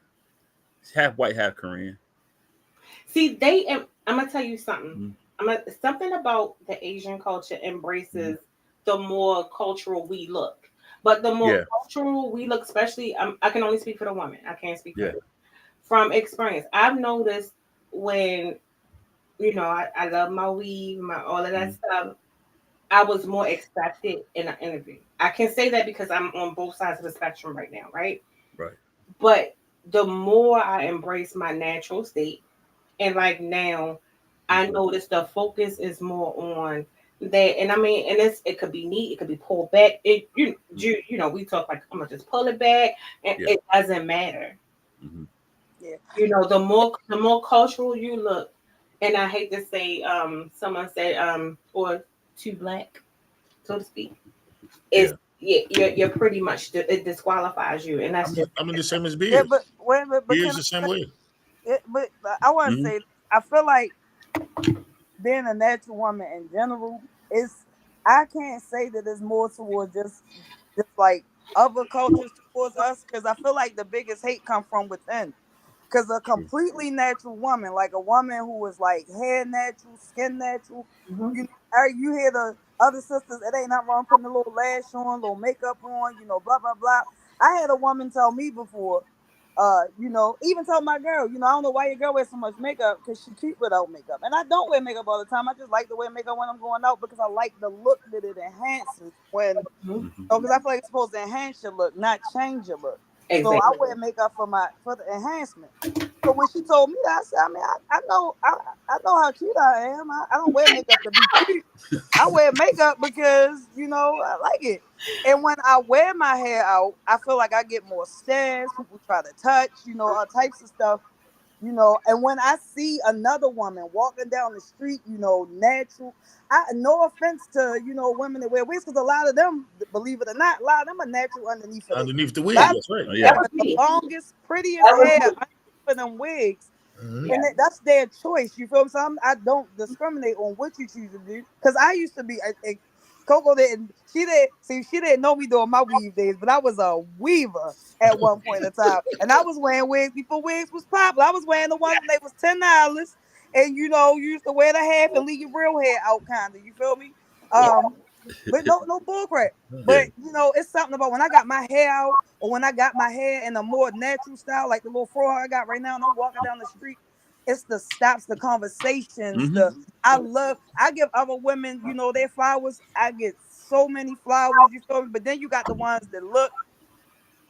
Half white, half Korean. See, I'm gonna tell you something. Something about the Asian culture embraces the more cultural we look. But the more cultural we look, especially, I can only speak for the woman. I can't speak for you. From experience, I've noticed when, I love my weave, all of that stuff. I was more accepted in an interview. I can say that because I'm on both sides of the spectrum right now, right? Right. But the more I embrace my natural state, and like now, I notice the focus is more on that. And I mean, and it could be neat, it could be pulled back. We talk like, I'm gonna just pull it back, and it doesn't matter. Yeah. The more cultural you look, and I hate to say, someone said, or too black, so to speak, is you're pretty much it disqualifies you, and that's I mean the same as beard. Yeah, but wait a minute, but Beard's the same way. but I want to say, I feel like being a natural woman in general is, I can't say that it's more towards just like other cultures towards us, because I feel like the biggest hate come from within. Because a completely natural woman, like a woman who is like hair natural, skin natural, you hear the other sisters, it ain't not wrong putting a little lash on, a little makeup on, blah blah blah. I had a woman tell me before, even tell my girl, I don't know why your girl wears so much makeup, because she keep without makeup. And I don't wear makeup all the time. I just like to wear makeup when I'm going out, because I like the look that it enhances when, because I feel like it's supposed to enhance your look, not change your look. Exactly. So I wear makeup for the enhancement. So when she told me that, I said, I know how cute I am. I don't wear makeup to be cute. I wear makeup because, I like it. And when I wear my hair out, I feel like I get more stares. People try to touch, all types of stuff. And when I see another woman walking down the street, natural, no offense to, women that wear wigs, because a lot of them, believe it or not, a lot of them are natural underneath the wig. That's right. Yeah. The longest, prettiest hair underneath of them wigs. And that's their choice. You feel me? So I don't discriminate on what you choose to do. Because I used to be Coco didn't. She didn't know me during my weave days, but I was a weaver at one point in time, and I was wearing wigs before wigs was popular. I was wearing the ones that was $10, and you used to wear the half and leave your real hair out, kind of. You feel me? But no bullcrap. But it's something about when I got my hair out, or when I got my hair in a more natural style, like the little fro I got right now, and I'm walking down the street. It's the stops, the conversations. I give other women, their flowers. I get so many flowers, you feel me? But then you got the ones that look.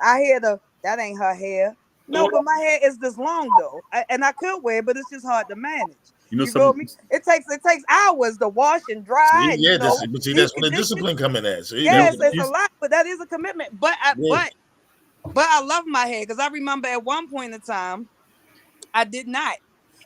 I hear that ain't her hair. No, but my hair is this long though, and I could wear it, but it's just hard to manage. You feel me? It takes hours to wash and dry. See, that's where the discipline coming at. So, yes, it's a lot, but that is a commitment. But I love my hair, because I remember at one point in time, I did not.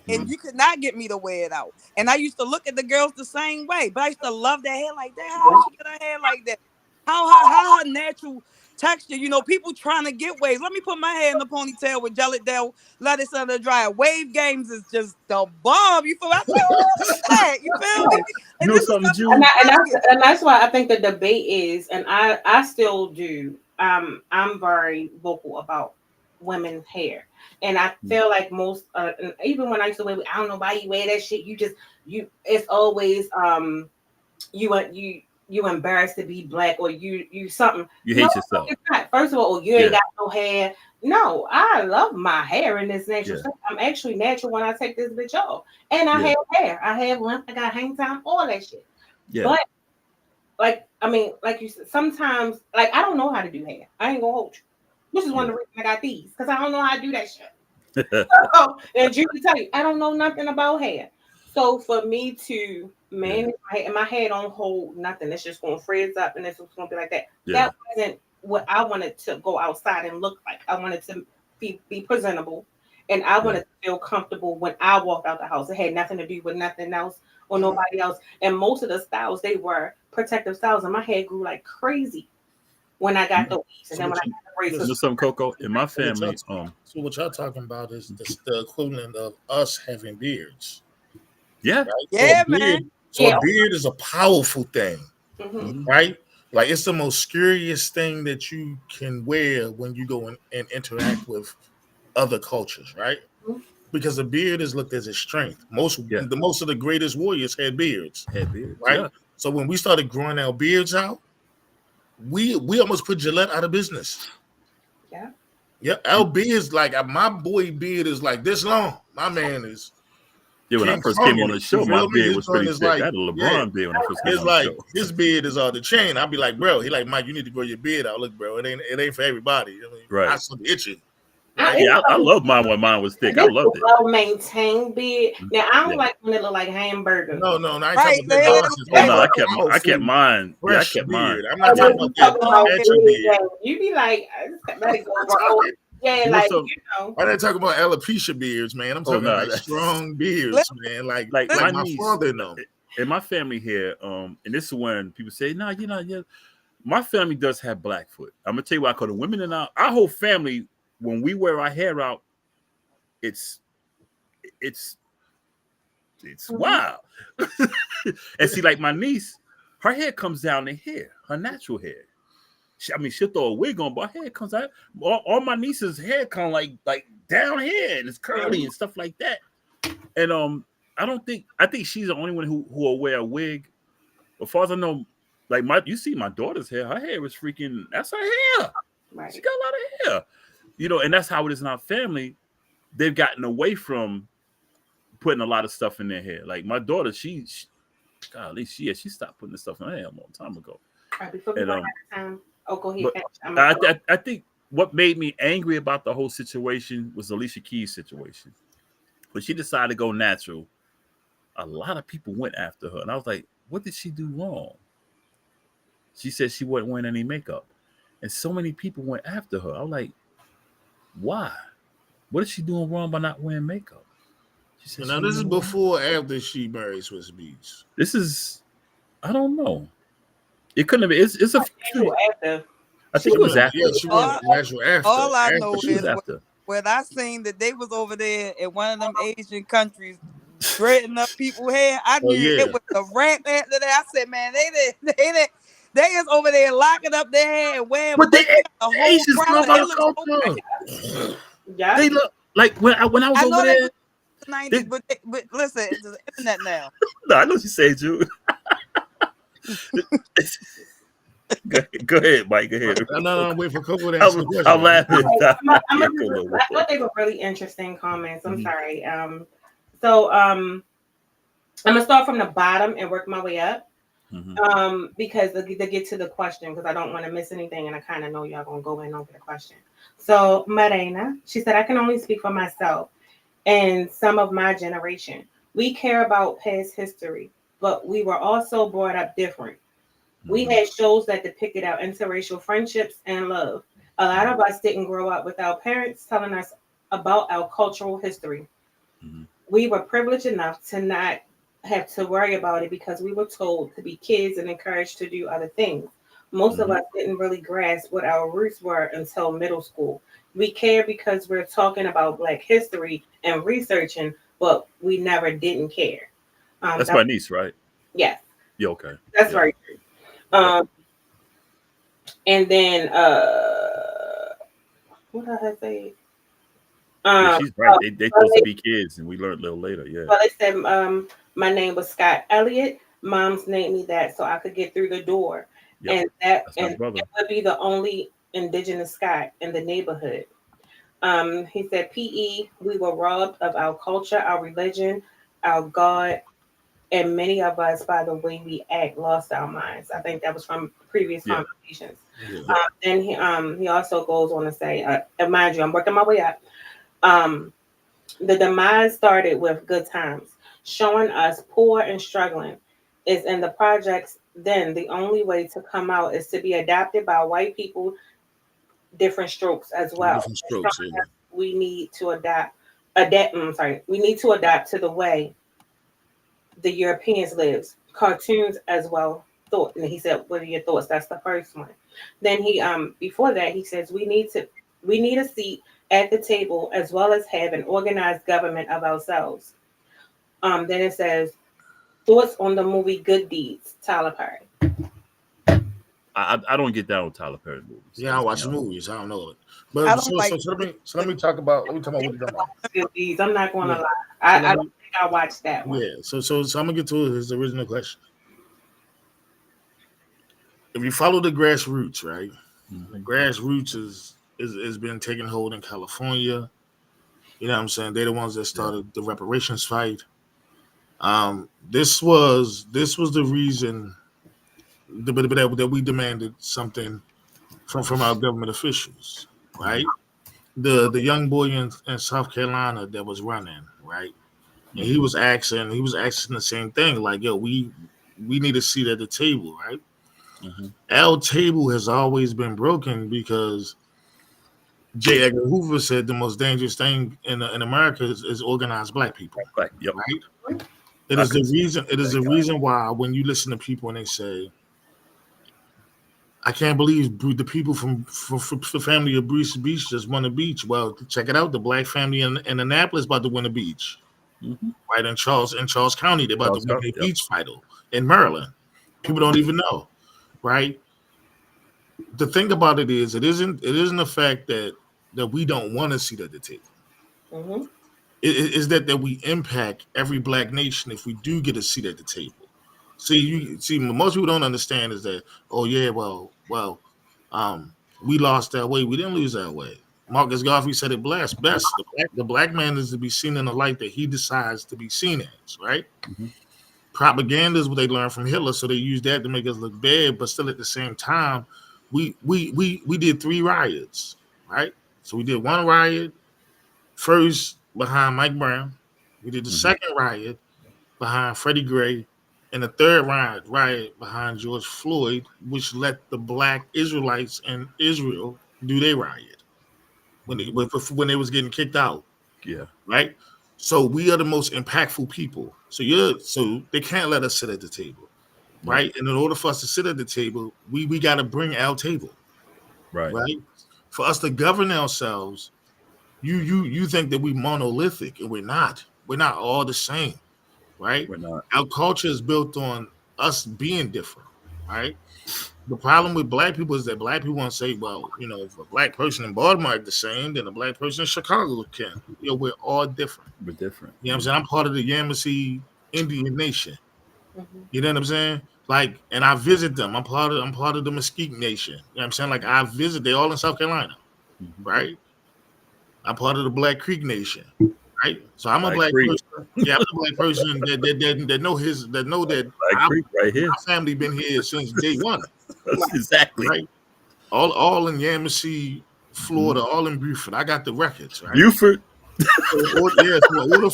And you could not get me to wear it out. And I used to look at the girls the same way. But I used to love their hair like that. How she get her hair like that? How her natural texture, people trying to get waves. Let me put my hair in the ponytail with gel it down, let it under dry. Wave games is just the bomb. You feel me? I said, look at that. You feel me? And this is something, Jude. And that's why I think the debate is, and I still do. I'm very vocal about women's hair. And I feel like most, even when I used to wear, I don't know why you wear that shit. It's always, you embarrassed to be black, or you something. You hate yourself. It's not. First of all, you ain't got no hair. No, I love my hair in this natural state. I'm actually natural when I take this bitch off. And I have hair. I have length. I got hang time, all that shit. Yeah. But like you said, sometimes, like, I don't know how to do hair. I ain't gonna hold you. This is one of the reasons I got these, because I don't know how to do that shit. And Jude can tell you, I don't know nothing about hair. So for me to manage my hair, and my hair don't hold nothing, it's just going to frizz up, and it's just going to be like that. That wasn't what I wanted to go outside and look like. I wanted to be presentable, and I wanted to feel comfortable when I walked out the house. It had nothing to do with nothing else or nobody else. And most of the styles, they were protective styles, and my hair grew like crazy when I got the weaves, and then when I got the braces. You know something, Coco? In my family, so what y'all talking about is the equivalent of us having beards. Yeah, right? Yeah, man. A beard is a powerful thing, right? Like, it's the most scariest thing that you can wear when you go and interact with other cultures, right? Because a beard is looked as a strength. Most of the greatest warriors had beards. Right? Yeah. So when we started growing our beards out, we almost put Gillette out of business. Yeah, our beards, like, my boy beard is like this long. My man is. Yeah, when I first came on the show, my beard was pretty thick. I had a LeBron beard when I first came on the show. His beard is all the chain. I'd be like, bro, he like, Mike, you need to grow your beard out. Look, bro, it ain't for everybody. I mean, right. I started itching. Right? Yeah, I love mine when mine was thick. I loved it. Well-maintained beard. Now, I don't like when it look like hamburger. No, I ain't talking about nonsense. I kept mine. Yeah, I kept mine. I'm not talking about that beard. You be like, let it go. Yeah, like, I didn't talk about alopecia beards, man. I'm talking about strong beards, man. Like my father, no. In my family here, and this is when people say, "No, my family does have Blackfoot. I'm gonna tell you why. Because the women in our whole family, when we wear our hair out, it's wild. And see, like my niece, her hair comes down to here, her natural hair. She'll throw a wig on, but her hair comes out. All my niece's hair come like down here, and it's curly and stuff like that. And I think she's the only one who will wear a wig. As far as I know, like you see my daughter's hair, her hair is freaking. That's her hair. Right. She got a lot of hair, and that's how it is in our family. They've gotten away from putting a lot of stuff in their hair. Like my daughter, she stopped putting the stuff in her hair a long time ago. Right, before we run out of time. Go ahead. I think what made me angry about the whole situation was Alicia Keys' situation. When she decided to go natural, a lot of people went after her. And I was like, what did she do wrong? She said she wasn't wearing any makeup. And so many people went after her. I was like, why? What is she doing wrong by not wearing makeup? She said, now, this is before or after she married Swiss Beats? This is, I don't know. It couldn't have been. It's a few. I think it was after. Yeah, she went natural after. All I know is when I seen that they was over there in one of them Asian countries dreading up people's hair, I knew it was a rap after that. I said, man, they is over there locking up their hair and wearing the Asians love our culture. Yeah, they look like when I was over there. 90s, but listen, it's the internet now. No, I know what you say, Jude. Go ahead, Mike. Go ahead. No, wait for Coco to answer the question. I'm laughing. I thought they were really interesting comments. I'm sorry. So I'm gonna start from the bottom and work my way up. Because to get to the question, because I don't want to miss anything, and I kind of know y'all gonna go in over the question. So Marina, she said, I can only speak for myself and some of my generation. We care about past history, but we were also brought up different. We had shows that depicted our interracial friendships and love. A lot of us didn't grow up with our parents telling us about our cultural history. We were privileged enough to not have to worry about it because we were told to be kids and encouraged to do other things. Most of us didn't really grasp what our roots were until middle school. We care because we're talking about Black history and researching, but we never didn't care. That's my niece, right? Yes. Yeah, okay. That's right. And then what did I say? She's right. They supposed to be kids, and we learned a little later. Yeah. Well, they said my name was Scott Elliott. Mom's named me that so I could get through the door, and it would be the only indigenous Scott in the neighborhood. He said, PE, we were robbed of our culture, our religion, our God, and many of us, by the way we act, lost our minds. I think that was from previous conversations. Yeah. Then he also goes on to say, and mind you, I'm working my way up. The demise started with good times, showing us poor and struggling is in the projects. Then the only way to come out is to be adopted by white people, different strokes as well. Different strokes, yeah. We need to adapt. We need to adapt to the way the Europeans lives. Cartoons as well. Thought, and he said, "What are your thoughts?" That's the first one. Then he, before that, he says, "We need a seat at the table as well as have an organized government of ourselves." Then it says, "Thoughts on the movie Good Deeds?" Tyler Perry. I don't get down with Tyler Perry movies. Yeah, I watch the movies. I don't know it. But let me talk about what you're talking about. Good Deeds. I'm not going to lie. I don't think I watched that one. Yeah. So I'm gonna get to his original question. If you follow the grassroots, right? The grassroots is been taking hold in California. You know what I'm saying? They're the ones that started the reparations fight. This was the reason that we demanded something from our government officials, right? The young boy in South Carolina that was running, right? And he was asking the same thing, like, yo, we need a seat at the table, right? Our table has always been broken because J. Edgar Hoover said the most dangerous thing in America is organized Black people, right? It is the reason why when you listen to people and they say, I can't believe the people from the family of Bruce Beach just won a beach. Well, check it out. The black family in Annapolis about to win a beach. Mm-hmm. Right in Charles County, they're about to win a beach title in Maryland. People don't even know, right? The thing about it isn't the fact that we don't want to sit at the table. Mm-hmm. It is that we impact every black nation if we do get a seat at the table. See, most people don't understand is that, oh yeah, we lost that way. We didn't lose that way. Marcus Garvey said it best. The black man is to be seen in the light that he decides to be seen as, right? Mm-hmm. Propaganda is what they learned from Hitler, so they use that to make us look bad, but still at the same time, we did 3 riots, right? So we did 1 riot first behind Mike Brown. We did the second riot behind Freddie Gray, and the 3rd riot behind George Floyd, which let the black Israelites in Israel do their riot when they was getting kicked out. Yeah. Right. So we are the most impactful people. So they can't let us sit at the table. Right. And in order for us to sit at the table, we got to bring our table. Right. For us to govern ourselves, you think that we monolithic, and we're not. We're not all the same. Right? We're not. Our culture is built on us being different, right? The problem with black people is that black people want to say, well, if a black person in Baltimore is the same, then a black person in Chicago can. We're all different. We're different. You know what I'm saying? I'm part of the Yamasee Indian Nation. Mm-hmm. You know what I'm saying? Like, and I visit them. I'm part of the Mesquite Nation. You know what I'm saying? Like, I visit. They're all in South Carolina, right? I'm part of the Black Creek Nation. Right, so I'm a black person. Yeah, I'm a black person that know that Black Creek right here. My family been here since day one. Exactly. Right, all in Yamasee, Florida, all in Buford. I got the records. Right? Buford. So in order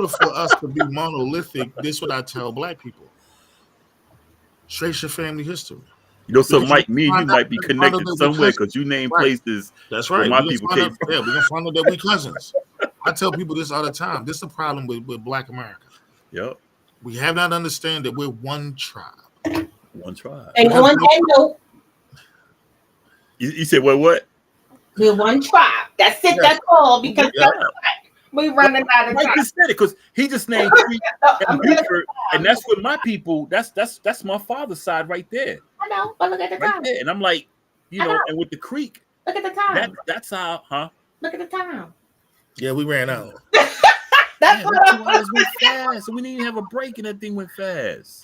for us to be monolithic, this is what I tell black people: trace your family history. So Mike, me and you might be connected somewhere because you name places. That's right. Where my people came from. Yeah, we're gonna find out that we cousins. I tell people this all the time. This is the problem with Black America. Yep. We have not understand that we're one tribe. One tribe. And on that note, you said what? We're one tribe. That's it. That's all. Because we running out of time. Mike just said it because he just named Creek and Buford, and that's what my people. That's my father's side right there. I know, but look at the time. Right there. And I'm like, and with the Creek. Look at the time. That's how, huh? Look at the time. Yeah, we ran out. That's 2 hours went fast. So we didn't even have a break, and that thing went fast.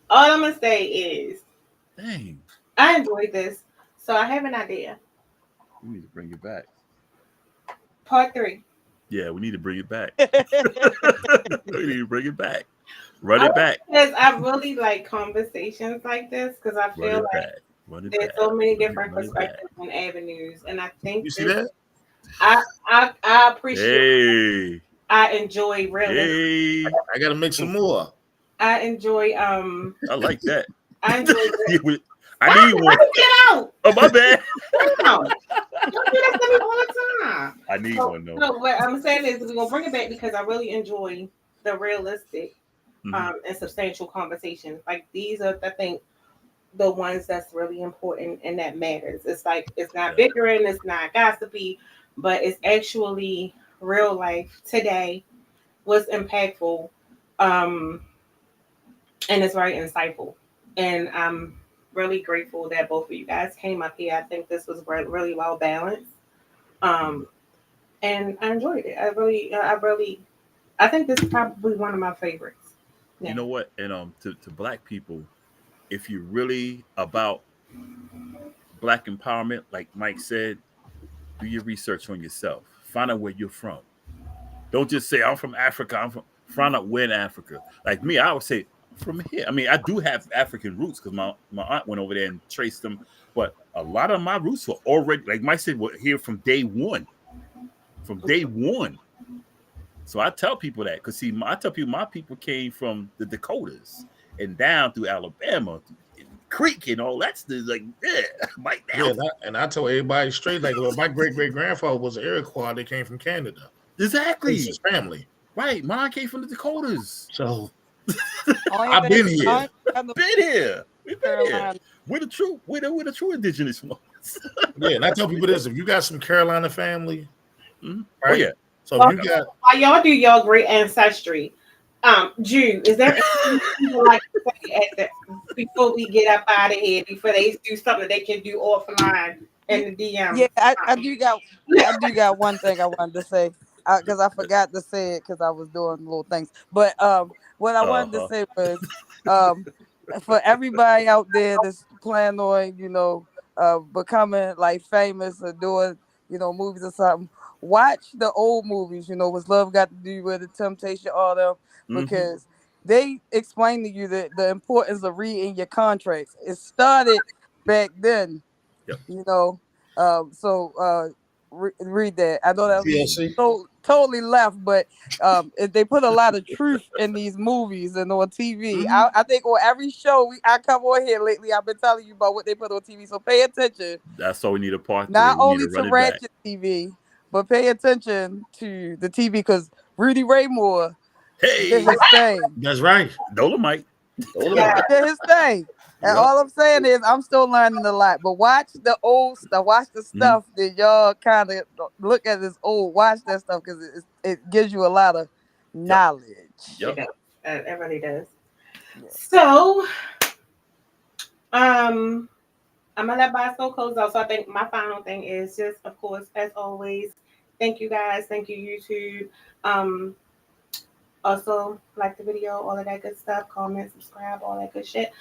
All I'm gonna say is, dang, I enjoyed this. So I have an idea. We need to bring it back. Part 3. Yeah, we need to bring it back. We need to bring it back. Run it back. Because I really like conversations like this because I feel like there's so many different perspectives and avenues, and I think you see that. I appreciate. Hey. I enjoy really. Hey. I gotta make some more. I enjoy. I like that. I enjoy. I need one. Get out. Oh, my bad. No. Don't do that to me all the time. I need one though. No, what I'm saying is we're gonna bring it back because I really enjoy the realistic and substantial conversations. Like these are, I think, the ones that's really important and that matters. It's like it's not bickering, it's not gossipy, but it's actually real life today. What's impactful, and it's very insightful. And I'm really grateful that both of you guys came up here. I think this was really well balanced, and I enjoyed it. I think this is probably one of my favorites. Yeah. You know what? And to Black people, if you're really about Black empowerment, like Mike said, do your research on yourself. Find out where you're from. Don't just say I'm from Africa. Find out where in Africa. Like me, I would say from here. I mean, I do have African roots because my aunt went over there and traced them. But a lot of my roots were already, like Mike said, were here from day one. From day one. So I tell people that because I tell people my people came from the Dakotas and down through Alabama, Creek and all that stuff. Like, Mike. Yeah, and I told everybody straight, like, well, my great grandfather was an Iroquois. They came from Canada. Exactly. It's his family. Right. Mine came from the Dakotas. So I've been here. Been here. We've been here. We're the true indigenous ones. Yeah, and I tell people this: if you got some Carolina family, Mm-hmm. right? Oh yeah. So if you got while y'all do y'all great ancestry, Jude, is there anything people like to say before we get up out of here, before they do something they can do offline in the DM? Yeah, I do got one thing I wanted to say because I forgot to say it because I was doing little things. But what I wanted to say was um, for everybody out there that's planning on becoming like famous or doing movies or something, watch the old movies. What's Love Got to Do with It, Temptation, all them, because they explain to you the importance of reading your contracts. It started back then. Yep. Read that. I know that was TLC. totally left, but they put a lot of truth in these movies and on TV. I think on every show I come on here lately, I've been telling you about what they put on TV. So pay attention. That's all we need a part Not 3. We need only to run to it back. Ratchet TV, but pay attention to the TV because Rudy Raymore did his thing. That's right. Dolomite. Did his thing. And all I'm saying is I'm still learning a lot. But watch the old stuff. Watch the stuff that y'all kind of look at as old. Watch that stuff because it gives you a lot of knowledge. Yep. It really does. Yeah. So, I'm gonna let Boscoe close out. So I think my final thing is just, of course, as always, thank you guys. Thank you, YouTube. Also, like the video, all of that good stuff. Comment, subscribe, all that good shit.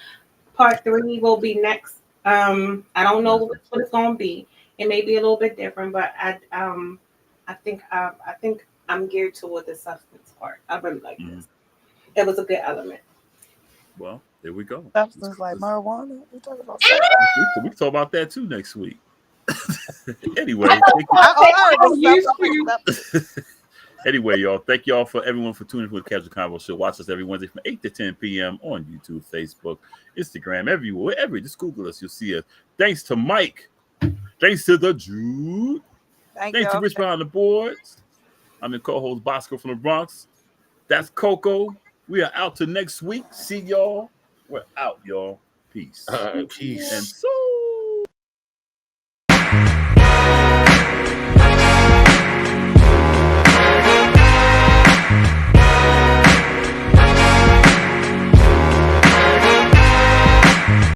Part 3 will be next. I don't know what it's gonna be. It may be a little bit different, but I think I'm geared toward the substance part. I really like this. It was a good element. Well, there we go. Substance like marijuana. We talking about we can talk about that too next week. Anyway, anyway, y'all, thank y'all for everyone for tuning in for the Casual Convo Show. Watch us every Wednesday from 8 to 10 p.m. on YouTube, Facebook, Instagram, everywhere. Wherever, just Google us, you'll see us. Thanks to Mike. Thanks to the Jude. Thanks to Rich behind the boards. I'm the co-host Bosco from the Bronx. That's Coco. We are out to next week. See y'all. We're out, y'all. Peace. Peace. And so